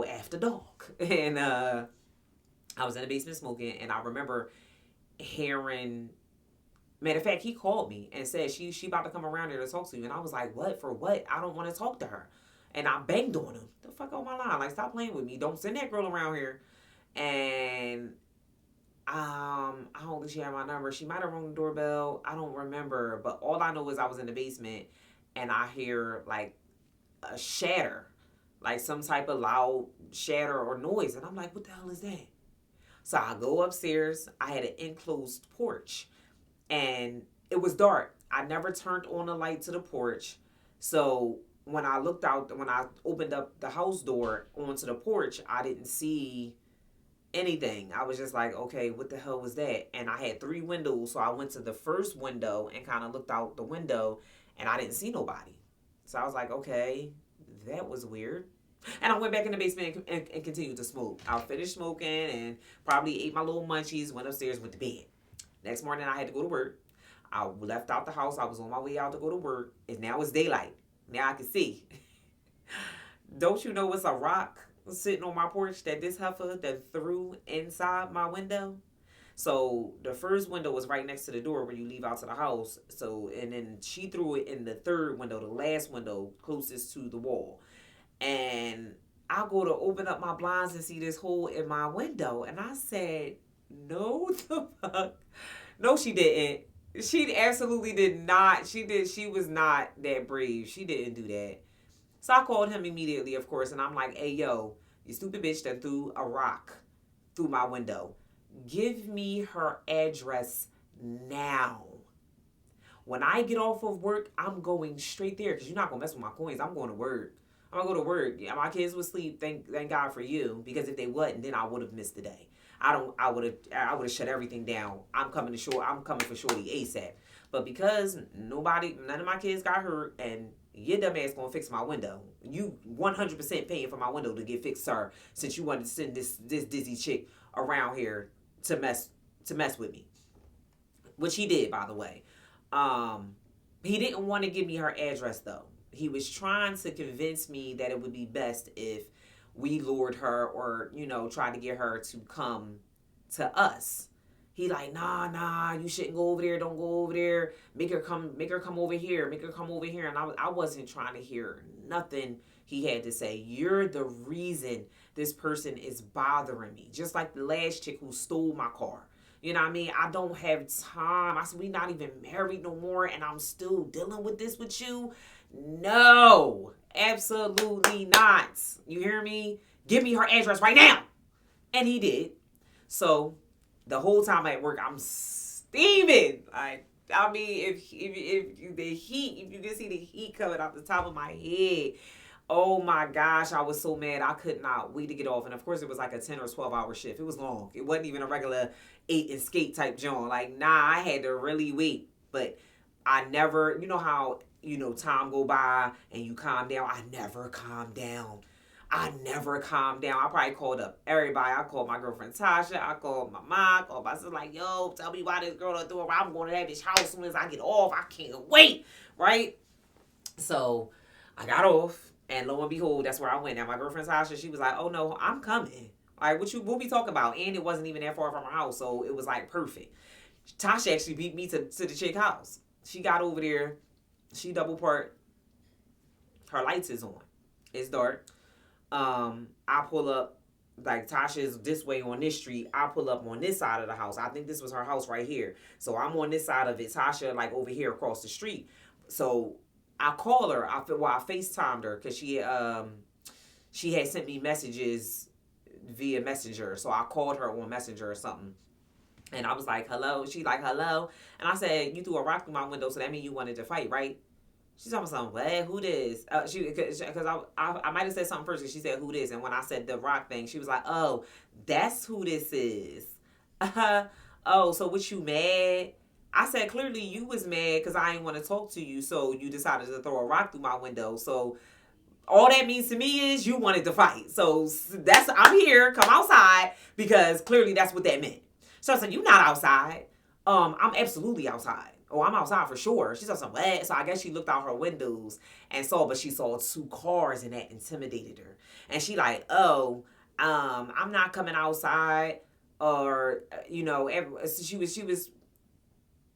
A: after dark. And I was in the basement smoking. And I remember hearing... Matter of fact, he called me and said, she about to come around here to talk to you. And I was like, what? For what? I don't want to talk to her. And I banged on him. The fuck on my line. Like, stop playing with me. Don't send that girl around here. And I don't think she had my number. She might have rung the doorbell. I don't remember. But all I know is I was in the basement and I hear like a shatter, like some type of loud shatter or noise. And I'm like, what the hell is that? So I go upstairs. I had an enclosed porch and it was dark. I never turned on the light to the porch. So when I looked out, when I opened up the house door onto the porch, I didn't see anything. I was just like, okay, what the hell was that? And I had 3 windows, so I went to the first window and kind of looked out the window, and I didn't see nobody. So I was like, okay, that was weird. And I went back in the basement and continued to smoke. I finished smoking and probably ate my little munchies, went upstairs, went to bed. Next morning, I had to go to work. I left out the house. I was on my way out to go to work, and now it's daylight. Now I can see. Don't you know it's a rock sitting on my porch that this heifer that threw inside my window? So the first window was right next to the door where you leave out to the house. So and then she threw it in the third window, the last window closest to the wall. And I go to open up my blinds and see this hole in my window, and I said, "No, the fuck, no, she didn't. She absolutely did not. She did. She was not that brave. She didn't do that." So I called him immediately, of course, and I'm like, "Hey, yo, you stupid bitch that threw a rock through my window. Give me her address now. When I get off of work, I'm going straight there because you're not going to mess with my coins. I'm going to work. I'm going to go to work. Yeah, my kids would sleep. Thank God for you, because if they wasn't, then I would have missed the day. I would have shut everything down. I'm coming for Shorty ASAP. But because none of my kids got hurt, and your dumb ass gonna fix my window. You 100% paying for my window to get fixed, sir. Since you wanted to send this dizzy chick around here to mess with me, which he did, by the way. He didn't want to give me her address though. He was trying to convince me that it would be best if we lured her, or tried to get her to come to us. He like, nah, you shouldn't go over there. Don't go over there. Make her come over here. Make her come over here. And I wasn't trying to hear nothing he had to say. You're the reason this person is bothering me. Just like the last chick who stole my car. You know what I mean? I don't have time. I said, we not even married no more, and I'm still dealing with this with you. No, absolutely not. You hear me? Give me her address right now. And he did. So the whole time at work, I'm steaming. Like, I mean, if you can see the heat coming off the top of my head. Oh my gosh, I was so mad. I could not wait to get off. And of course, it was like a 10 or 12 hour shift. It was long. It wasn't even a regular 8 and skate type joint. Like, nah, I had to really wait. But I never, how, time go by and you calm down. I never calmed down. I probably called up everybody. I called my girlfriend Tasha. I called my mom. I called my sister, like, yo, tell me why this girl don't do it. I'm going to that bitch house as soon as I get off. I can't wait. Right? So I got off. And lo and behold, that's where I went. Now, my girlfriend Tasha, she was like, oh, no, I'm coming. Like, what we talking about? And it wasn't even that far from her house. So it was, like, perfect. Tasha actually beat me to the chick house. She got over there. She double parked. Her lights is on. It's dark. I pull up, like Tasha's this way on this street. I pull up on this side of the house. I think this was her house right here. So I'm on this side of it. Tasha like over here across the street. So I call her. I FaceTimed her because she had sent me messages via Messenger. So I called her on Messenger or something. And I was like, hello. She like, hello. And I said, you threw a rock through my window, so that means you wanted to fight, right? She's talking something, what? Who this? Because I might have said something first, because she said, who this? And when I said the rock thing, she was like, oh, that's who this is. Oh, so what, you mad? I said, clearly you was mad because I didn't want to talk to you, so you decided to throw a rock through my window. So all that means to me is you wanted to fight. So I'm here, come outside, because clearly that's what that meant. So I said, you not outside. I'm absolutely outside. Oh, I'm outside for sure. She said something, what? So I guess she looked out her windows and saw 2 cars, and that intimidated her. And she like, oh, I'm not coming outside, or, she was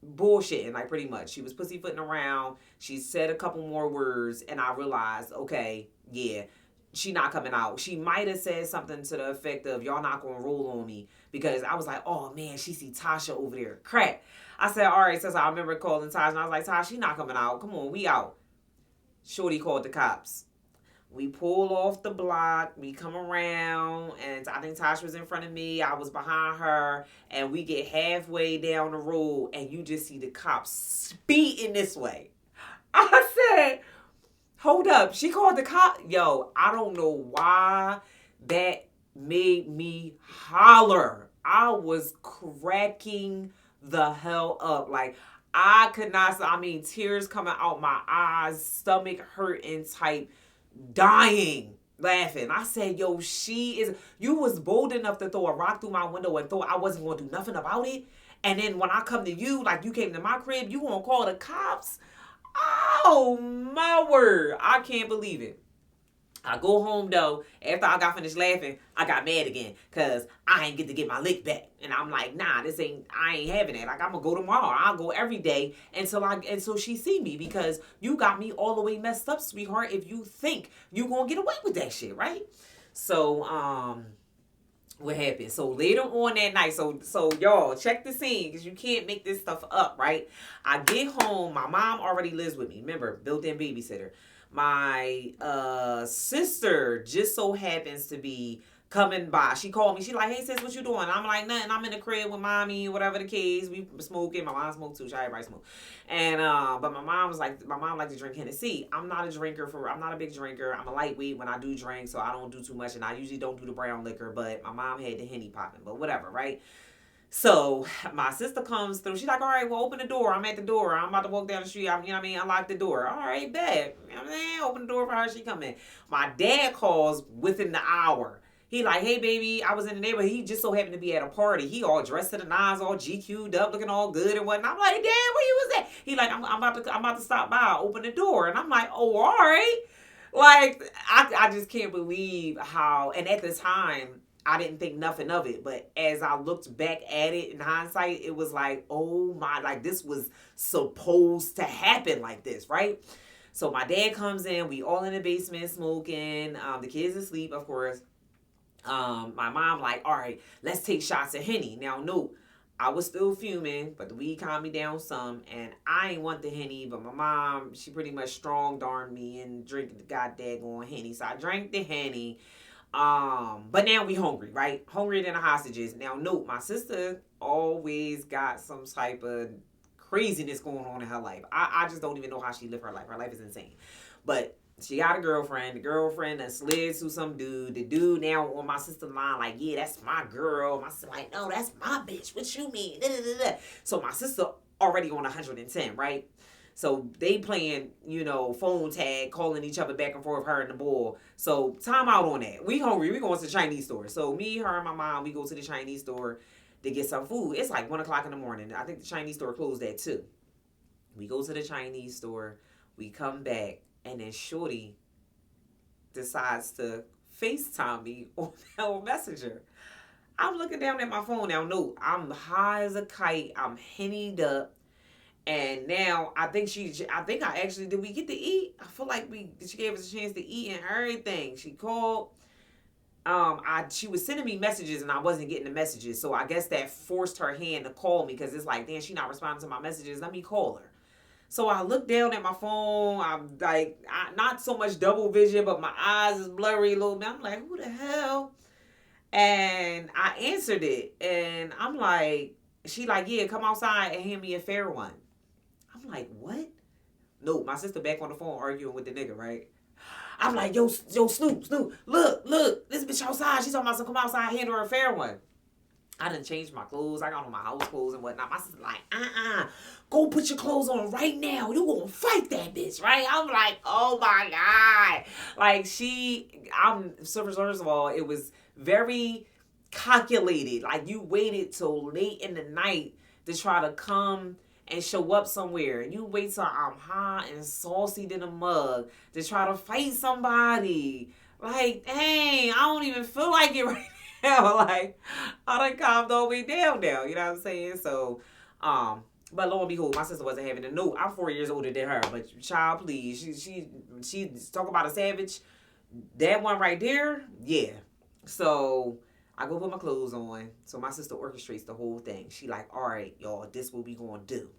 A: bullshitting, like, pretty much. She was pussyfooting around. She said a couple more words, and I realized, okay, yeah, she not coming out. She might have said something to the effect of, y'all not gonna roll on me, because I was like, oh man, she see Tasha over there. Crack. I said, all right, since I remember calling Tasha, and I was like, Tasha, she not coming out. Come on, we out. Shorty called the cops. We pull off the block. We come around, and I think Tasha was in front of me. I was behind her, and we get halfway down the road, and you just see the cops speeding this way. I said, hold up. She called the cop. Yo, I don't know why that made me holler. I was cracking the hell up. Like, I could not, I mean, tears coming out my eyes, stomach hurting type, dying laughing. I said, yo, you was bold enough to throw a rock through my window and thought I wasn't going to do nothing about it. And then when I come to you, like you came to my crib, you going to call the cops? Oh, my word. I can't believe it. I go home though. After I got finished laughing, I got mad again because I ain't get to get my lick back. And I'm like, nah, I ain't having it. Like, I'm gonna go tomorrow. I'll go every day until she see me, because you got me all the way messed up, sweetheart, if you think you gonna get away with that shit, right? So, what happened? So later on that night, so y'all check the scene, because you can't make this stuff up, right? I get home. My mom already lives with me. Remember, built-in babysitter. My sister just so happens to be coming by. She called me. She like, hey sis, what you doing? I'm like, nothing. I'm in the crib with mommy, whatever the case. We smoking. My mom smoked too. Everybody smoke. And but my mom liked to drink Hennessy. I'm not a big drinker. I'm a lightweight when I do drink, so I don't do too much, and I usually don't do the brown liquor. But my mom had the Henny popping. But whatever, right? So my sister comes through. She's like, all right, well, open the door. I'm at the door. I'm about to walk down the street. You know what I mean? I lock the door. All right, bet. You know what I'm saying? Open the door for her. She come in. My dad calls within the hour. He like, hey, baby, I was in the neighborhood. He just so happened to be at a party. He all dressed to the nines, all GQ'd up, looking all good and whatnot. I'm like, Dad, where you was at? He like, I'm about to stop by. Open the door. And I'm like, oh, all right. Like, I just can't believe how, and at the time, I didn't think nothing of it, but as I looked back at it in hindsight, it was like, oh my, like this was supposed to happen like this, right? So my dad comes in, we all in the basement smoking, the kids asleep, of course. My mom like, all right, let's take shots of Henny. Now, note, I was still fuming, but the weed calmed me down some, and I ain't want the Henny, but my mom, she pretty much strong-darned me and drinking the goddamn Henny, so I drank the Henny. But now we hungry, right? Hungrier than the hostages. Now, note, my sister always got some type of craziness going on in her life. I just don't even know how she live her life. Her life is insane. But she got a girlfriend. The girlfriend that slid to some dude. The dude now on my sister's line like, yeah, that's my girl. My sister like, no, that's my bitch. What you mean? Da, da, da, da. So my sister already on 110, right? So they playing, phone tag, calling each other back and forth, her and the boy. So time out on that. We hungry. We going to the Chinese store. So me, her, and my mom, we go to the Chinese store to get some food. It's like 1 o'clock in the morning. I think the Chinese store closed at 2. We go to the Chinese store. We come back. And then Shorty decides to FaceTime me on Messenger. I'm looking down at my phone now. No, I'm high as a kite. I'm hennied up. And now I think did we get to eat? I feel like she gave us a chance to eat and everything. She called. She was sending me messages and I wasn't getting the messages. So I guess that forced her hand to call me, because it's like, damn, she not responding to my messages. Let me call her. So I look down at my phone. I'm like, not so much double vision, but my eyes is blurry a little bit. I'm like, who the hell? And I answered it. And I'm like, she like, yeah, come outside and hand me a fair one. I'm like, what? No, my sister back on the phone arguing with the nigga, right? I'm like, yo, Snoop, look, this bitch outside. She's talking about some come outside, hand her a fair one. I done changed my clothes. I got on my house clothes and whatnot. My sister like, go put your clothes on right now. You gonna fight that bitch, right? I'm like, oh my God. Like first of all, it was very calculated. Like, you waited till late in the night to try to come and show up somewhere. You wait till I'm high and saucy than a mug to try to fight somebody. Like, dang, I don't even feel like it right now. Like, I done calmed all the way down now. You know what I'm saying? So, but lo and behold, my sister wasn't having a note. I'm 4 years older than her, but child, please, she talk about a savage. That one right there, yeah. So I go put my clothes on. So my sister orchestrates the whole thing. She like, all right, y'all, this what we gonna do.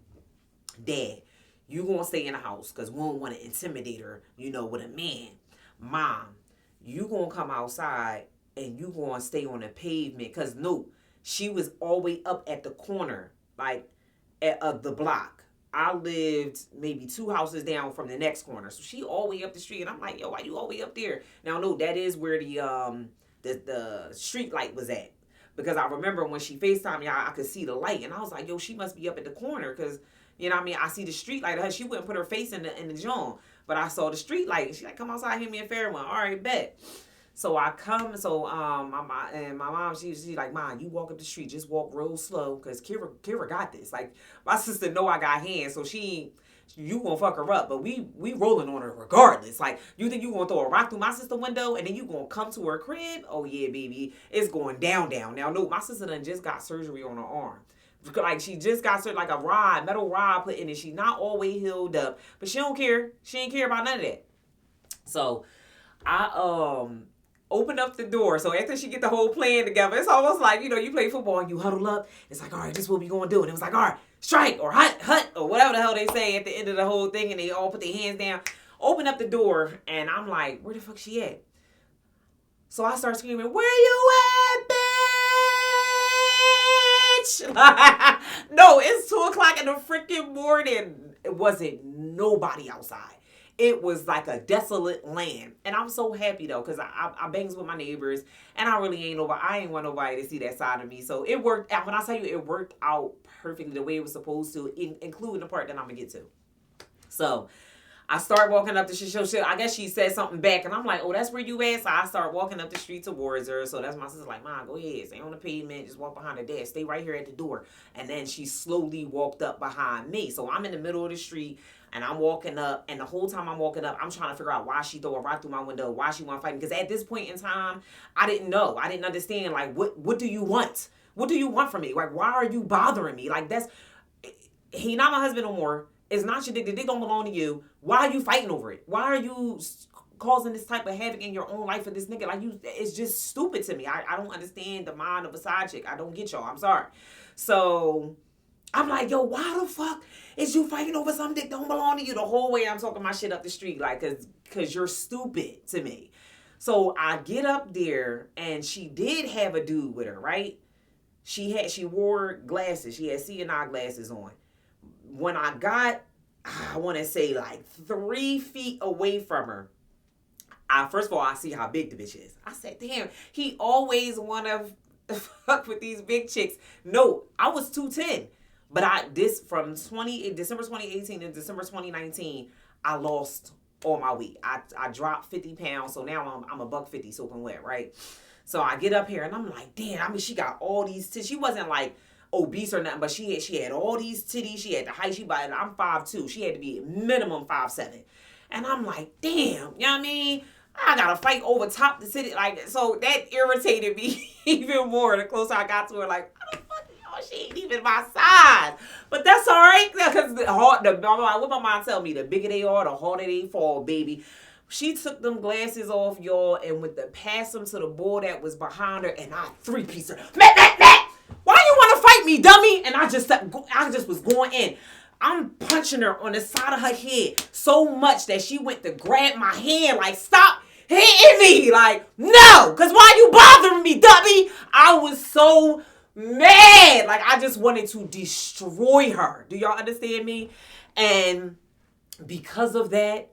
A: Dad, you gonna stay in the house because we don't want to intimidate her, with a man. Mom, you gonna come outside and you gonna stay on the pavement because no, she was all the way up at the corner, like of the block. I lived maybe 2 houses down from the next corner, so she all the way up the street, and I'm like, yo, why you all the way up there? Now, no, that is where the street light was at, because I remember when she FaceTimed me, I could see the light, and I was like, yo, she must be up at the corner, because I see the street light. She wouldn't put her face in the joint, but I saw the street light, and she like, come outside, hit me a fair one. All right, bet. So I come, my mom, she's like, Mom, you walk up the street, just walk real slow, because Kira got this. Like, my sister know I got hands, so you gonna fuck her up, but we rolling on her regardless. Like, you think you gonna throw a rock through my sister window, and then you gonna come to her crib? Oh yeah, baby, it's going down. Now, no, my sister done just got surgery on her arm. Like, she just got surgery, like a metal rod put in it. She not always healed up, but she don't care. She ain't care about none of that. So, I open up the door. So after she get the whole plan together, it's almost like, you play football and you huddle up. It's like, all right, this is what we gonna do. And it was like, all right, strike or hut or whatever the hell they say at the end of the whole thing. And they all put their hands down. Open up the door, and I'm like, where the fuck she at? So I start screaming, where you at, bitch? No, it's 2:00 in the freaking morning. It wasn't nobody outside. It was like a desolate land. And I'm so happy though, because I bangs with my neighbors, and I really I ain't want nobody to see that side of me. So it worked out. When I tell you it worked out perfectly the way it was supposed to, including the part that I'm gonna get to. So I start walking up the street. I guess she said something back, and I'm like, oh, that's where you at? So I start walking up the street towards her. So that's my sister like, Mom, go ahead. Stay on the pavement. Just walk behind the desk. Stay right here at the door. And then she slowly walked up behind me. So I'm in the middle of the street, and I'm walking up. And the whole time I'm walking up, I'm trying to figure out why she throw a rock through my window, why she want to fight me. Because at this point in time, I didn't know. I didn't understand, like, what do you want? What do you want from me? Like, why are you bothering me? Like, he not my husband no more. It's not your dick. The dick don't belong to you. Why are you fighting over it? Why are you causing this type of havoc in your own life for this nigga? Like, it's just stupid to me. I don't understand the mind of a side chick. I don't get y'all. I'm sorry. So I'm like, yo, why the fuck is you fighting over some dick don't belong to you? The whole way I'm talking my shit up the street, like, cause you're stupid to me. So I get up there, and she did have a dude with her, right? She wore glasses. She had seeing eye glasses on. When I got, I want to say like 3 feet away from her, first of all, I see how big the bitch is. I said, damn, he always want to fuck with these big chicks. No, I was 210. But from December 2018 to December 2019, I lost all my weight. I dropped 50 pounds, so now I'm a $150 soaking wet, right? So I get up here, and I'm like, damn, she got all these titties. She wasn't like obese or nothing, but she had all these titties. She had the height. I'm 5'2". She had to be minimum 5'7". And I'm like, damn, you know what I mean? I gotta fight over top the city. Like, so that irritated me even more the closer I got to her. Like, how the fuck, she ain't even my size. But that's all right, because what my mom tell me, the bigger they are, the harder they fall, baby. She took them glasses off, y'all, and went to pass them to the boy that was behind her, and I 3-piece her. Matt! Why you want to fight me, dummy? And I just was going in. I'm punching her on the side of her head so much that she went to grab my hand, like, stop hitting me. Like, no, because why you bothering me, dummy? I was so mad. Like, I just wanted to destroy her. Do y'all understand me? And because of that,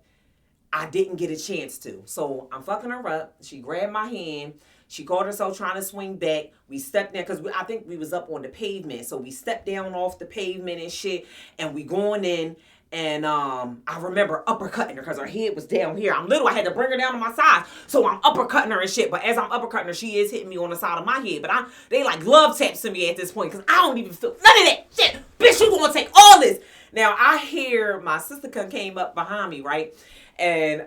A: I didn't get a chance to. So I'm fucking her up. She grabbed my hand. She caught herself trying to swing back. We stepped there because I think we was up on the pavement. So we stepped down off the pavement and shit. And we going in. And I remember uppercutting her because her head was down here. I'm little. I had to bring her down to my side. So I'm uppercutting her and shit. But as I'm uppercutting her, she is hitting me on the side of my head. But they like love taps to me at this point because I don't even feel none of that shit. Bitch, you gonna take all this. Now I hear my sister came up behind me, right? And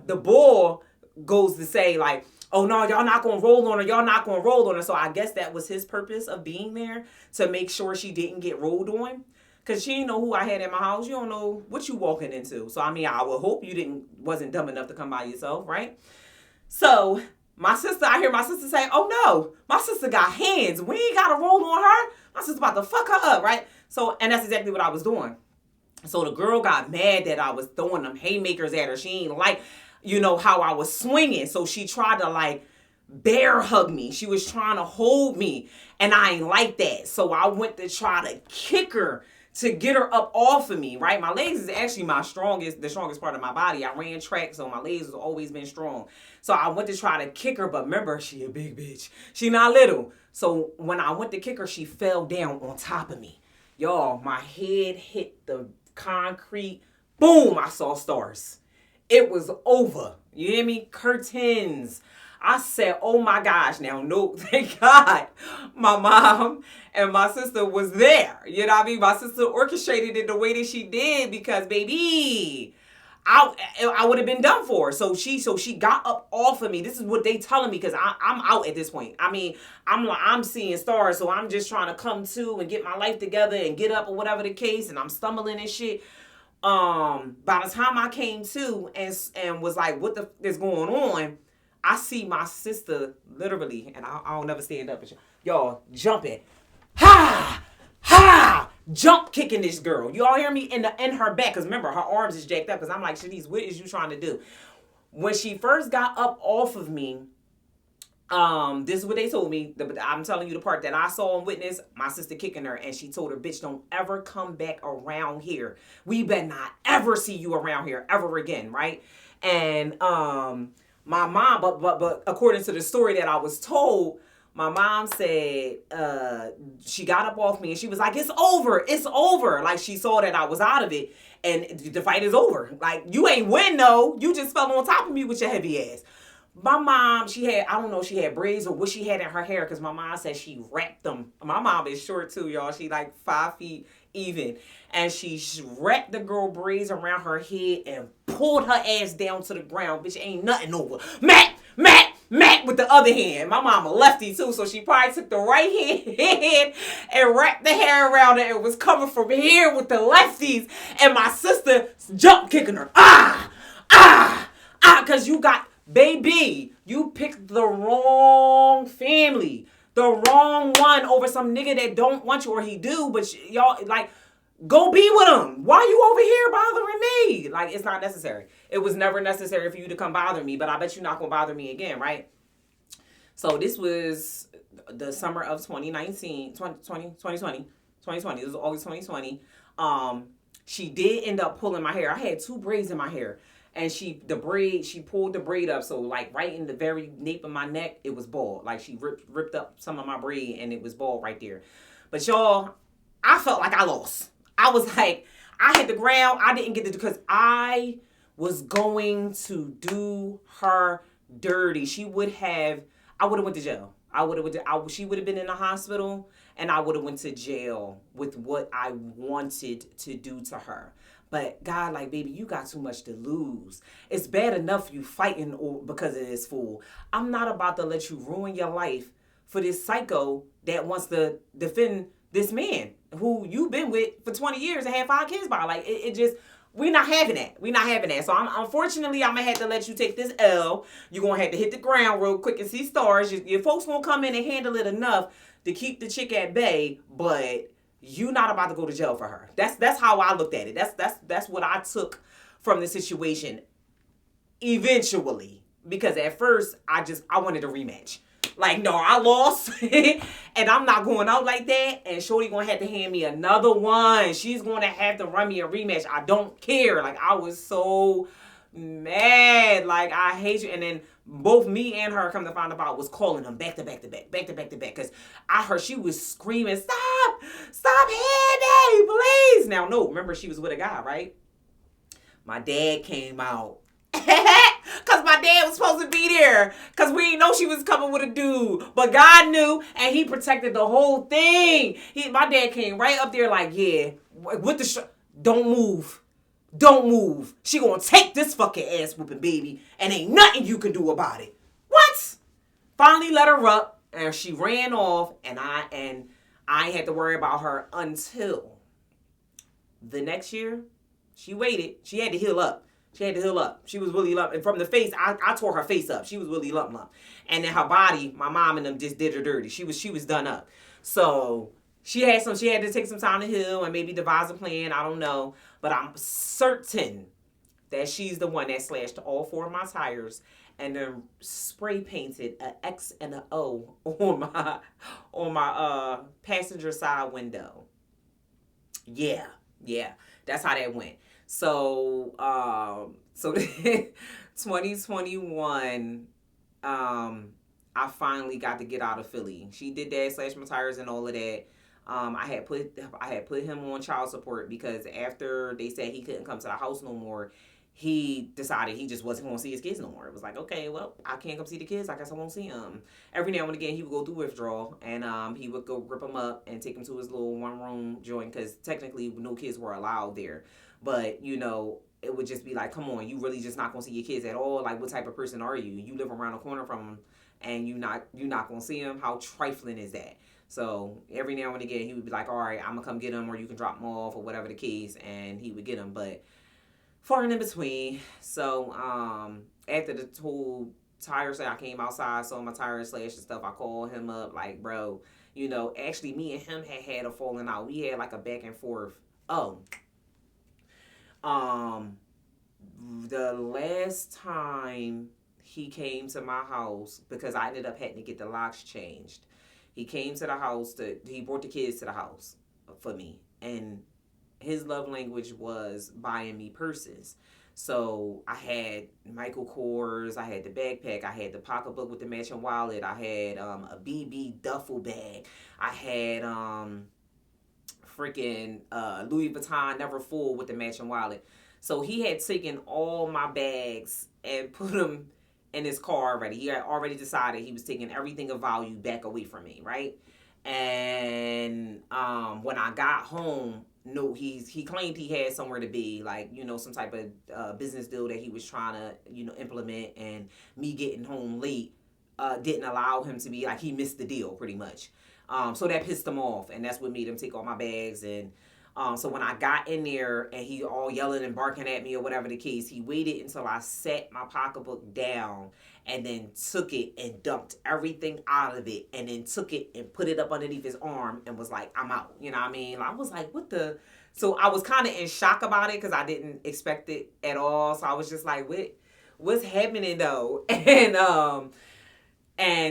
A: the bull goes to say like, oh no, y'all not gonna roll on her. Y'all not gonna roll on her. So I guess that was his purpose of being there, to make sure she didn't get rolled on. Cause she didn't know who I had in my house. You don't know what you walking into. So I mean, I would hope you wasn't dumb enough to come by yourself, right? So I hear my sister say, oh no, my sister got hands. We ain't got to roll on her. My sister about to fuck her up, right? So, and that's exactly what I was doing. So the girl got mad that I was throwing them haymakers at her. She ain't like, how I was swinging. So she tried to like bear hug me. She was trying to hold me. And I ain't like that. So I went to try to kick her to get her up off of me, right? My legs is actually the strongest part of my body. I ran track, so my legs has always been strong. So I went to try to kick her, but remember, she a big bitch. She not little. So when I went to kick her, she fell down on top of me. Y'all, my head hit the concrete. Boom, I saw stars. It was over. You hear me? Curtains. I said, oh my gosh. Now, no, thank God my mom and my sister was there. You know what I mean? My sister orchestrated it the way that she did because, baby, I would have been done for. So she got up off of me. This is what they telling me because I'm out at this point. I mean, I'm seeing stars, so I'm just trying to come to and get my life together and get up or whatever the case, and I'm stumbling and shit. By the time I came to and was like, what the is going on? I see my sister literally, and I'll never stand up, y'all jumping, ha, ha, jump kicking this girl. You all hear me in her back? Cause remember her arms is jacked up. Cause I'm like, Shanice, what is you trying to do? When she first got up off of me, this is what they told me. I'm telling you the part that I saw and witnessed. My sister kicking her, and she told her, bitch, don't ever come back around here. We better not ever see you around here ever again, right? And my mom, but according to the story that I was told, my mom said she got up off me and she was like, it's over. Like she saw that I was out of it and the fight is over. Like you ain't win though. You just fell on top of me with your heavy ass. My mom, she had braids or what she had in her hair because my mom said she wrapped them. My mom is short too, y'all. She like 5 feet even. And she wrapped the girl braids around her head and pulled her ass down to the ground. Bitch, ain't nothing over. Mac with the other hand. My mama lefty too, so she probably took the right hand and wrapped the hair around it and was coming from here with the lefties. And my sister jump kicking her. Because you got... Baby, you picked the wrong family. The wrong one over some nigga that don't want you, or he do, but y'all, like, go be with him. Why you over here bothering me? Like, it's not necessary. It was never necessary for you to come bother me, but I bet you're not going to bother me again, right? So this was the summer of 2019, 2020. This was August 2020. She did end up pulling my hair. I had 2 braids in my hair. And she pulled the braid up. So like right in the very nape of my neck, it was bald. Like she ripped up some of my braid and it was bald right there. But y'all, I felt like I lost. I was like, I hit the ground. I didn't get it because I was going to do her dirty. I would have went to jail. She would have been in the hospital and I would have went to jail with what I wanted to do to her. But God, like, baby, you got too much to lose. It's bad enough you fighting because of this fool. I'm not about to let you ruin your life for this psycho that wants to defend this man who you've been with for 20 years and had 5 kids by. Like, it just, we're not having that. So unfortunately, I'm going to have to let you take this L. You're going to have to hit the ground real quick and see stars. Your folks won't come in and handle it enough to keep the chick at bay, but... you not about to go to jail for her. That's how I looked at it. That's what I took from the situation eventually. Because at first I wanted a rematch. Like, no, I lost and I'm not going out like that. And Shorty gonna have to hand me another one. She's gonna have to run me a rematch. I don't care. Like, I was so mad. Like, I hate you. And then both me and her, come to find out, was calling them back to back. Because I heard she was screaming, stop hitting me, please. Now, no, remember she was with a guy, right? My dad came out. Because my dad was supposed to be there. Because we didn't know she was coming with a dude. But God knew, and he protected the whole thing. My dad came right up there like, yeah, with the don't move. Don't move. She gonna take this fucking ass whooping, baby, and ain't nothing you can do about it. What? Finally let her up, and she ran off, and I ain't had to worry about her until the next year. She waited. She had to heal up. She had to heal up. She was really lump. And from the face, I tore her face up. She was really lump. And then her body, my mom and them just did her dirty. She was done up. So she had to take some time to heal and maybe devise a plan. I don't know. But I'm certain that she's the one that slashed all 4 of my tires and then spray painted an X and an O on my passenger side window. Yeah. That's how that went. So 2021, I finally got to get out of Philly. She did that, slashed my tires and all of that. I had put him on child support because after they said he couldn't come to the house no more, he decided he just wasn't going to see his kids no more. It was like, okay, well, I can't come see the kids. I guess I won't see them. Every now and again, he would go through withdrawal, and he would go rip them up and take them to his little one-room joint because technically no kids were allowed there. But, you know, it would just be like, come on, you really just not going to see your kids at all? Like, what type of person are you? You live around the corner from them, and you're not going to see them? How trifling is that? So every now and again, he would be like, all right, I'm going to come get them, or you can drop them off, or whatever the case, and he would get them. But far and in between. So after the whole tire sale, I came outside, saw my tire slashed and stuff. I called him up, like, bro, you know, actually me and him had a falling out. We had like a back and forth. The last time he came to my house, because I ended up having to get the locks changed, he came to the house, he brought the kids to the house for me, and his love language was buying me purses. So I had Michael Kors, I had the backpack, I had the pocketbook with the matching wallet, I had a BB duffel bag, I had freaking Louis Vuitton Never Full with the matching wallet. So he had taken all my bags and put them in his car already. He had already decided he was taking everything of value back away from me, right? And when I got home, no, he claimed he had somewhere to be, like, you know, some type of business deal that he was trying to, you know, implement, and me getting home late didn't allow him to be, like, he missed the deal pretty much. So that pissed him off, and that's what made him take all my bags. And so when I got in there and he all yelling and barking at me or whatever the case, he waited until I set my pocketbook down and then took it and dumped everything out of it, and then took it and put it up underneath his arm and was like, I'm out. You know what I mean? I was like, what the? So I was kind of in shock about it because I didn't expect it at all. So I was just like, what's happening though? And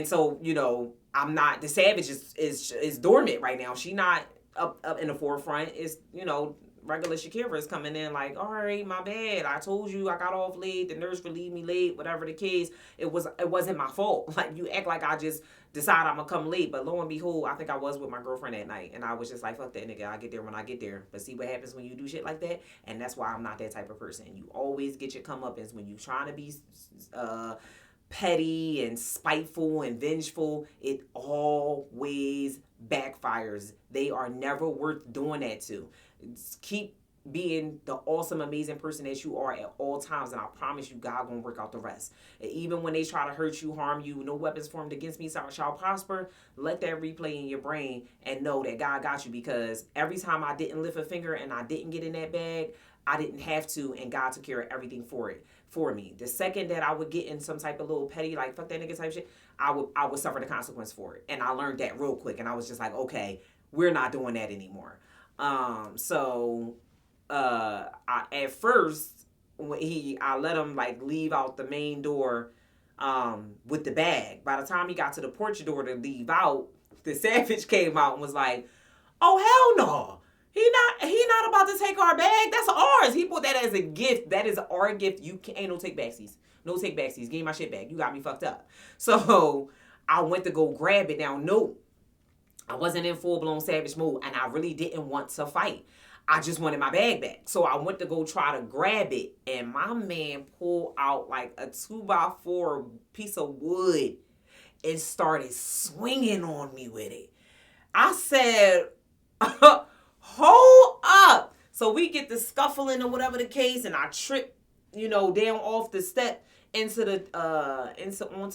A: so, you know, I'm not, the savage is dormant right now. She not up in the forefront. Is, you know, regular Shakira is coming in like, all right, my bad. I told you I got off late. The nurse relieved me late. Whatever the case, it wasn't my fault. Like, you act like I just decided I'm gonna come late, but lo and behold, I think I was with my girlfriend that night, and I was just like, fuck that nigga. I get there when I get there. But see what happens when you do shit like that, and that's why I'm not that type of person. You always get your comeuppance when you trying to be petty and spiteful and vengeful. It always backfires. They are never worth doing that to. Keep being the awesome, amazing person that you are at all times, and I promise you, God gonna work out the rest. And even when they try to hurt you, harm you, no weapons formed against me shall prosper. Let that replay in your brain and know that God got you, because every time I didn't lift a finger and I didn't get in that bag, I didn't have to, and God took care of everything for me. The second that I would get in some type of little petty, like, fuck that nigga type shit, I would suffer the consequence for it. And I learned that real quick, and I was just like, okay, we're not doing that anymore. At first, when I let him, like, leave out the main door with the bag. By the time he got to the porch door to leave out, the savage came out and was like, oh, hell no. He not about to take our bag. That's ours. He put that as a gift. That is our gift. You ain't no take backsies. No take backsies. Give me my shit back. You got me fucked up. So I went to go grab it. Now, no, I wasn't in full-blown savage mode, and I really didn't want to fight. I just wanted my bag back. So I went to go try to grab it, and my man pulled out like a 2x4 piece of wood and started swinging on me with it. I said, hold up. So we get the scuffling or whatever the case, and I trip, you know, down off the step onto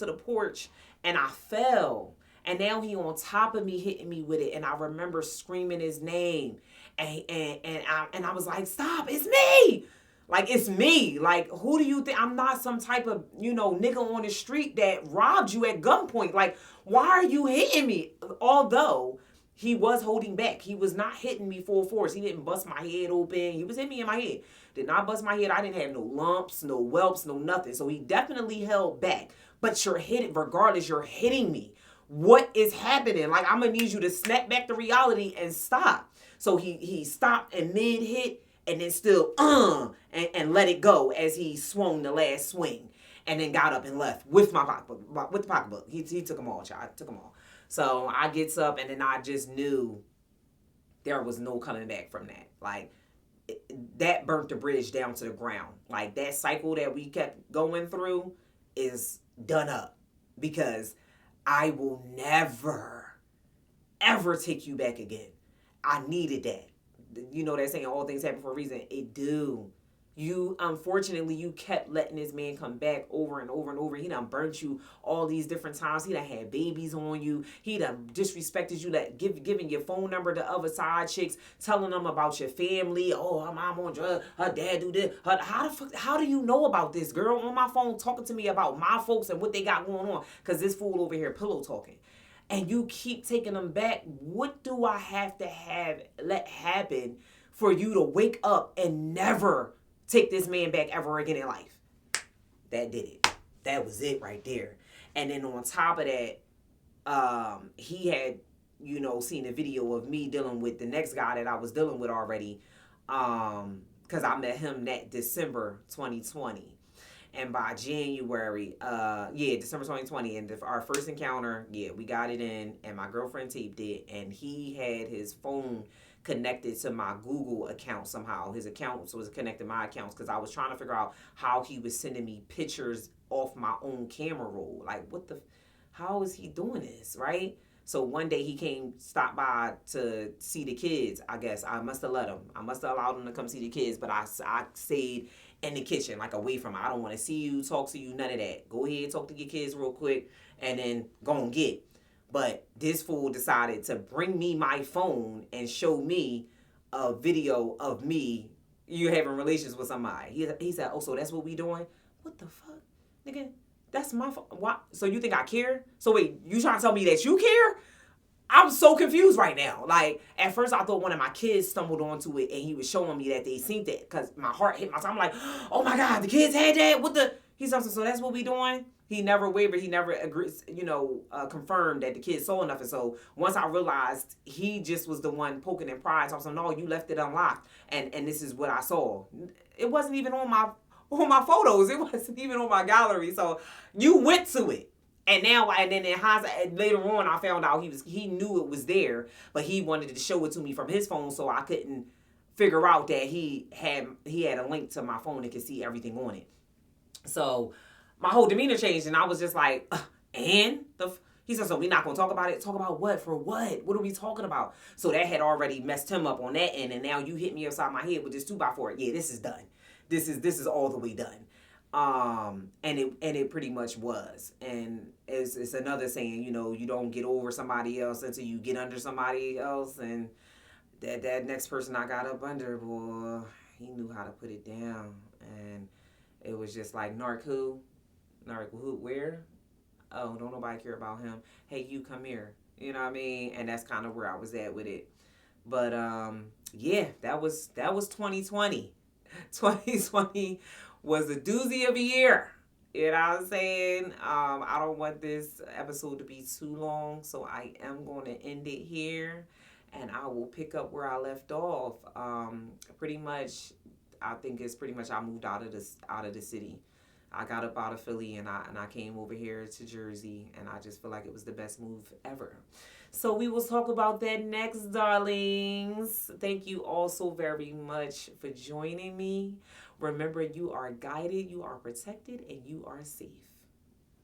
A: the porch, and I fell. And now he on top of me, hitting me with it, and I remember screaming his name, and I was like, stop, it's me. Like, it's me. Like, who do you think? I'm not some type of, nigga on the street that robbed you at gunpoint. Like, why are you hitting me? Although he was holding back. He was not hitting me full force. He didn't bust my head open. He was hitting me in my head. Did not bust my head. I didn't have no lumps, no whelps, no nothing. So he definitely held back. But you're hitting, regardless, you're hitting me. What is happening? Like, I'm going to need you to snap back to reality and stop. So he stopped and mid-hit and then still, and let it go as he swung the last swing. And then got up and left with my pocketbook. With the pocketbook. He took them all, child. Took them all. So I gets up and then I just knew there was no coming back from that. Like, that burnt the bridge down to the ground. Like, that cycle that we kept going through is done up. Because I will never, ever take you back again. I needed that. You know that saying, all things happen for a reason. It do. Unfortunately, you kept letting this man come back over and over and over. He done burnt you all these different times. He done had babies on you. He done disrespected you, like giving your phone number to other side chicks, telling them about your family. Oh, her mom on drugs. Her dad do this. How do you know about this, girl? On my phone talking to me about my folks and what they got going on. Because this fool over here pillow talking. And you keep taking them back. What do I have to let happen for you to wake up and never take this man back ever again in life? That did it. That was it right there. And then on top of that, he had, seen a video of me dealing with the next guy that I was dealing with already. Because I met him that December 2020. And by January, December 2020, and our first encounter, we got it in, and my girlfriend taped it, and he had his phone connected to my Google account somehow. His account was connected to my accounts because I was trying to figure out how he was sending me pictures off my own camera roll. Like, how is he doing this, right? So one day he stopped by to see the kids. I guess I must have let him. I must have allowed him to come see the kids, but I stayed in the kitchen, like away from him. I don't want to see you, talk to you, none of that. Go ahead, talk to your kids real quick, and then go and get. But this fool decided to bring me my phone and show me a video of me, you having relations with somebody. He said, oh, so that's what we doing? What the fuck? Nigga, that's my phone. Why? So you think I care? So wait, you trying to tell me that you care? I'm so confused right now. Like, at first I thought one of my kids stumbled onto it and he was showing me that they seen that because my heart hit my stomach. I'm like, oh my God, the kids had that? He said, so that's what we doing? He never wavered. He never agreed, confirmed that the kids saw nothing. So once I realized he just was the one poking and prying, so I was like, no, you left it unlocked. And this is what I saw. It wasn't even on my photos. It wasn't even on my gallery. So you went to it. And then in hindsight, later on, I found out he knew it was there, but he wanted to show it to me from his phone, so I couldn't figure out that he had a link to my phone and could see everything on it. So my whole demeanor changed, and I was just like, he said, so we're not going to talk about it? Talk about what? For what? What are we talking about? So that had already messed him up on that end, and now you hit me upside my head with this 2x4. Yeah, this is done. This is all the way done. And it pretty much was. And it's another saying, you don't get over somebody else until you get under somebody else. And that next person I got up under, boy, he knew how to put it down. And it was just like, Narc who? Narc who? Where? Oh, don't nobody care about him. Hey, you come here. You know what I mean? And that's kind of where I was at with it. But that was 2020. 2020 was a doozy of a year. You know what I'm saying? I don't want this episode to be too long, so I am going to end it here, and I will pick up where I left off. Pretty much, I think it's pretty much I moved out of the city. I got up out of Philly and I came over here to Jersey, and I just feel like it was the best move ever. So we will talk about that next, darlings. Thank you all so very much for joining me. Remember, you are guided, you are protected, and you are safe.